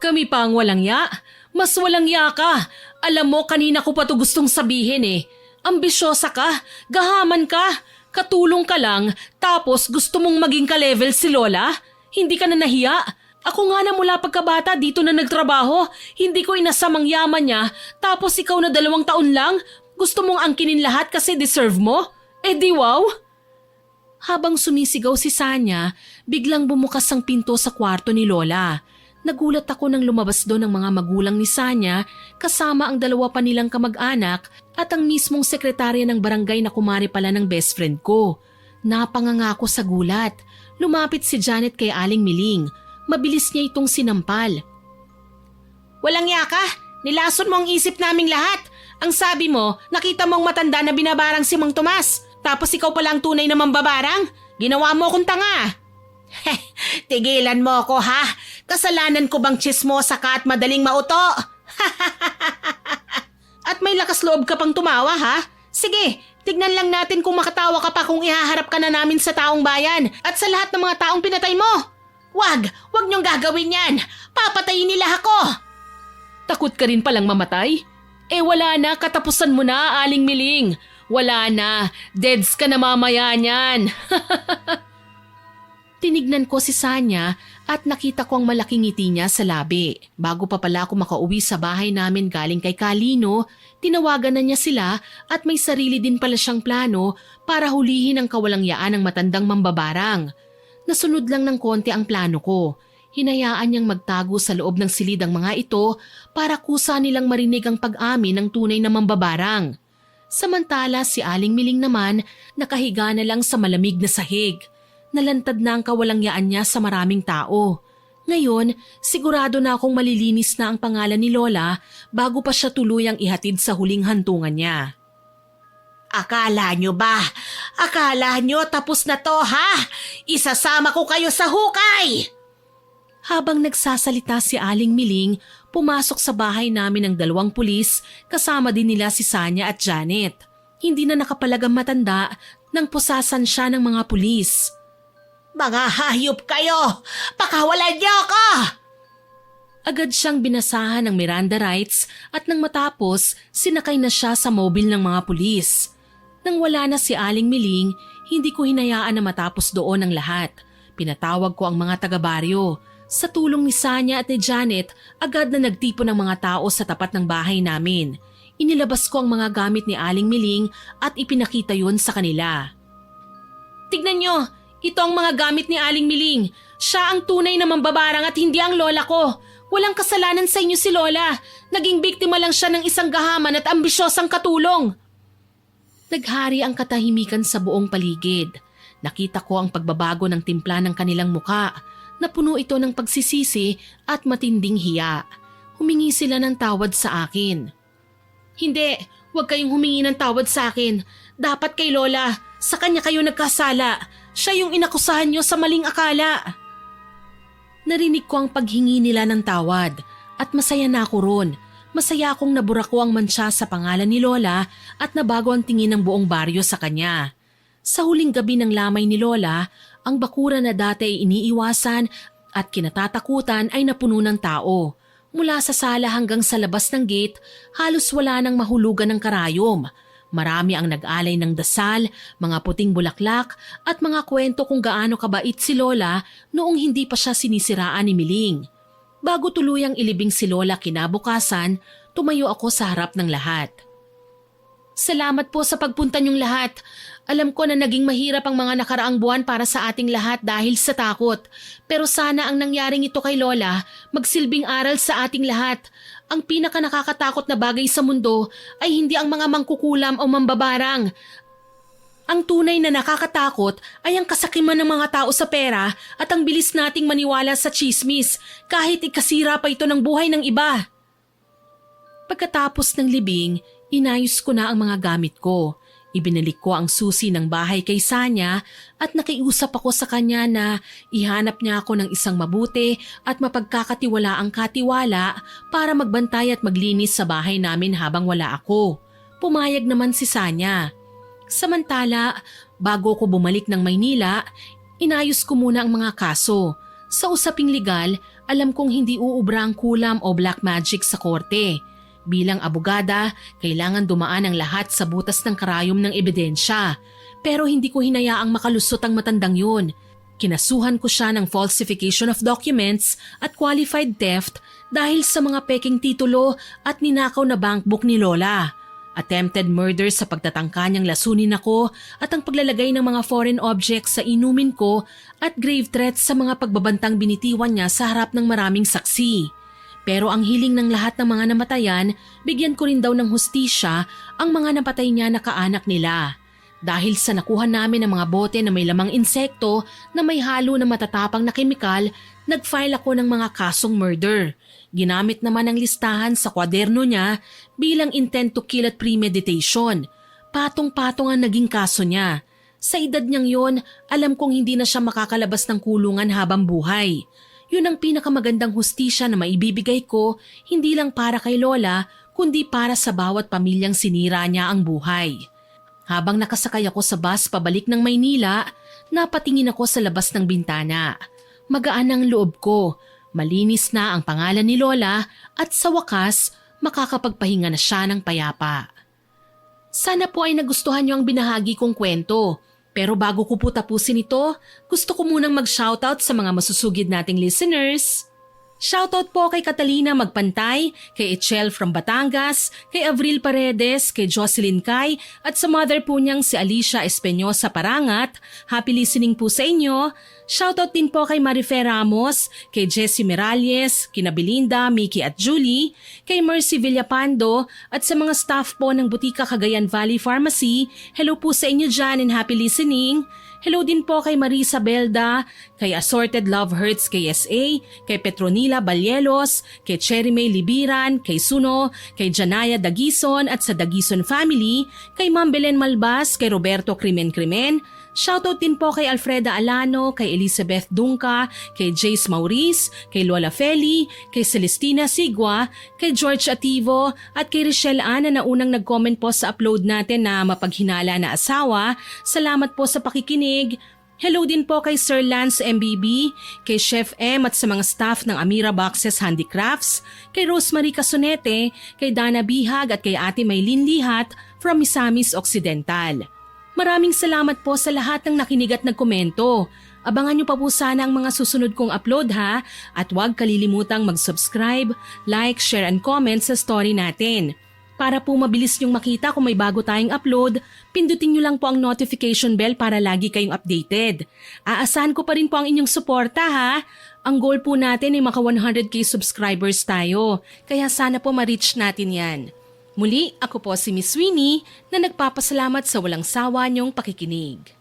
Kami pa ang walang ya? Mas walang ya ka. Alam mo, kanina ko pa to gustong sabihin eh. Ambisyosa ka, gahaman ka, katulong ka lang, tapos gusto mong maging ka-level si Lola? Hindi ka na nahiya? Ako nga na mula pagkabata dito na nagtrabaho, hindi ko inasamang yaman niya, tapos ikaw na 2 taon lang, Gusto mong angkinin lahat kasi deserve mo? Eh di wow! Habang sumisigaw si Sanya, biglang bumukas ang pinto sa kwarto ni Lola. Nagulat ako nang lumabas doon ang mga magulang ni Sanya kasama ang dalawa pa nilang kamag-anak at ang mismong sekretarya ng barangay na kumari pala ng best friend ko. Napanganga ako sa gulat. Lumapit si Janet kay Aling Miling. Mabilis niya itong sinampal. Walang yaka, nilason mo ang isip naming lahat. Ang sabi mo, nakita mong matanda na binabarang si Mang Tomas. Tapos ikaw pala ang tunay na mambabarang. Ginawa mo akong tanga. Tigilan mo ako ha. Kasalanan ko bang tsismosa ka at madaling mauto? At may lakas loob ka pang tumawa ha? Sige, tignan lang natin kung makatawa ka pa kung ihaharap ka na namin sa taong bayan at sa lahat ng mga taong pinatay mo. Wag niyong gagawin yan. Papatayin nila ako. Takot ka rin palang mamatay? Eh wala na, katapusan mo na, Aling Miling. Wala na, deads ka na mamaya niyan. Tinignan ko si Sanya at nakita ko ang malaking ngiti niya sa labi. Bago pa pala ako makauwi sa bahay namin galing kay Kalino, tinawagan na niya sila at may sarili din pala siyang plano para hulihin ang kawalangyaan ng matandang mambabarang. Nasunod lang ng konti ang plano ko. Hinayaan niyang magtago sa loob ng silid ang mga ito para kusa nilang marinig ang pag-amin ng tunay na mambabarang. Samantala si Aling Miling naman nakahiga na lang sa malamig na sahig. Nalantad na ang kawalangyaan niya sa maraming tao. Ngayon, sigurado na akong malilinis na ang pangalan ni Lola bago pa siya tuluyang ihatid sa huling hantungan niya. Akala nyo ba? Akala nyo tapos na to ha? Isasama ko kayo sa hukay! Habang nagsasalita si Aling Miling, pumasok sa bahay namin ang 2 pulis kasama din nila si Sanya at Janet. Hindi na nakapalag ang matanda nang pusasan siya ng mga pulis. Mga hayop kayo! Pakawalan niyo ako! Agad siyang binasahan ng Miranda rights at nang matapos, sinakay na siya sa mobil ng mga pulis. Nang wala na si Aling Miling, hindi ko hinayaan na matapos doon ang lahat. Pinatawag ko ang mga taga-baryo. Sa tulong ni Sanya at ni Janet, agad na nagtipon ng mga tao sa tapat ng bahay namin. Inilabas ko ang mga gamit ni Aling Miling at ipinakita yun sa kanila. Tignan nyo! Ito ang mga gamit ni Aling Miling. Siya ang tunay na mambabarang at hindi ang lola ko. Walang kasalanan sa inyo si Lola. Naging biktima lang siya ng isang gahaman at ambisyosang katulong. Naghari ang katahimikan sa buong paligid. Nakita ko ang pagbabago ng timpla ng kanilang muka. Napuno ito ng pagsisisi at matinding hiya. Humingi sila ng tawad sa akin. Hindi, huwag kayong humingi ng tawad sa akin. Dapat kay Lola, sa kanya kayo nagkasala. Siya yung inakusahan niyo sa maling akala. Narinig ko ang paghingi nila ng tawad at masaya na ako ron. Masaya akong naburako ang mantsa sa pangalan ni Lola at nabago ang tingin ng buong baryo sa kanya. Sa huling gabi ng lamay ni Lola, ang bakura na dati ay iniiwasan at kinatatakutan ay napuno ng tao. Mula sa sala hanggang sa labas ng gate, halos wala nang mahulugan ng karayom. Marami ang nag-alay ng dasal, mga puting bulaklak at mga kwento kung gaano kabait si Lola noong hindi pa siya sinisiraan ni Miling. Bago tuluyang ilibing si Lola kinabukasan, tumayo ako sa harap ng lahat. Salamat po sa pagpunta niyong lahat. Alam ko na naging mahirap ang mga nakaraang buwan para sa ating lahat dahil sa takot. Pero sana ang nangyaring ito kay Lola magsilbing aral sa ating lahat. Ang pinaka nakakatakot na bagay sa mundo ay hindi ang mga mangkukulam o mambabarang. Ang tunay na nakakatakot ay ang kasakiman ng mga tao sa pera at ang bilis nating maniwala sa tsismis kahit ikasira pa ito ng buhay ng iba. Pagkatapos ng libing, inayos ko na ang mga gamit ko. Ibinalik ko ang susi ng bahay kay Sanya at nakiusap ako sa kanya na ihanap niya ako ng isang mabuti at mapagkakatiwalaang katiwala para magbantay at maglinis sa bahay namin habang wala ako. Pumayag naman si Sanya. Samantala, bago ko bumalik ng Maynila, inayos ko muna ang mga kaso. Sa usaping legal, alam kong hindi uubra ang kulam o black magic sa korte. Bilang abogada, kailangan dumaan ang lahat sa butas ng karayom ng ebidensya. Pero hindi ko hinayaang makalusot ang matandang yun. Kinasuhan ko siya ng falsification of documents at qualified theft dahil sa mga peking titulo at ninakaw na bankbook ni Lola. Attempted murder sa pagtatangka niyang lasunin ako at ang paglalagay ng mga foreign objects sa inumin ko at grave threats sa mga pagbabantang binitiwan niya sa harap ng maraming saksi. Pero ang hiling ng lahat ng mga namatayan, bigyan ko rin daw ng hustisya ang mga napatay niya na kaanak nila. Dahil sa nakuha namin ng mga bote na may lamang insekto na may halo na matatapang na kemikal, nag-file ako ng mga kasong murder. Ginamit naman ang listahan sa kwaderno niya bilang intent to kill at premeditation. Patong-patong ang naging kaso niya. Sa edad niyang yon, alam kong hindi na siya makakalabas ng kulungan habang buhay. Yun ang pinakamagandang hustisya na maibibigay ko, hindi lang para kay Lola, kundi para sa bawat pamilyang sinira niya ang buhay. Habang nakasakay ako sa bus pabalik ng Maynila, napatingin ako sa labas ng bintana. Magaan ang loob ko, malinis na ang pangalan ni Lola at sa wakas, makakapagpahinga na siya ng payapa. Sana po ay nagustuhan niyo ang binahagi kong kwento. Pero bago ko po tapusin ito, gusto ko munang mag-shoutout sa mga masusugid nating listeners. Shoutout po kay Catalina Magpantay, kay Echel from Batangas, kay Avril Paredes, kay Jocelyn Kai at sa mother po niyang si Alicia Espinosa Parangat. Happy listening po sa inyo. Shoutout din po kay Marife Ramos, kay Jessie Miralles, kina Belinda, Mickey at Julie, kay Mercy Villapando at sa mga staff po ng Butika Cagayan Valley Pharmacy. Hello po sa inyo dyan and happy listening. Hello din po kay Marisa Belda, kay Assorted Love Hurts KSA, kay Petronila Balyelos, kay Cherry May Libiran, kay Suno, kay Janaya Dagison at sa Dagison family, kay Ma'am Belen Malbas, kay Roberto Krimen. Shoutout din po kay Alfreda Alano, kay Elizabeth Dunca, kay Jace Maurice, kay Lola Feli, kay Celestina Sigwa, kay George Ativo at kay Richelle Ana na unang nag-comment po sa upload natin na mapaghinala na asawa. Salamat po sa pakikinig. Hello din po kay Sir Lance MBB, kay Chef M at sa mga staff ng Amira Boxes Handicrafts, kay Rosemary Casonete, kay Dana Bihag at kay Ate Maylin Lihat from Misamis Occidental. Maraming salamat po sa lahat ng nakinig at nagkomento. Abangan niyo pa po sana ang mga susunod kong upload ha at huwag kalilimutang mag-subscribe, like, share and comment sa story natin. Para po mabilis niyong makita kung may bago tayong upload, pindutin niyo lang po ang notification bell para lagi kayong updated. Aasahan ko pa rin po ang inyong suporta ha. Ang goal po natin ay maka 100k subscribers tayo, kaya sana po ma-reach natin yan. Muli, ako po si Miss Winnie na nagpapasalamat sa walang sawa niyong pakikinig.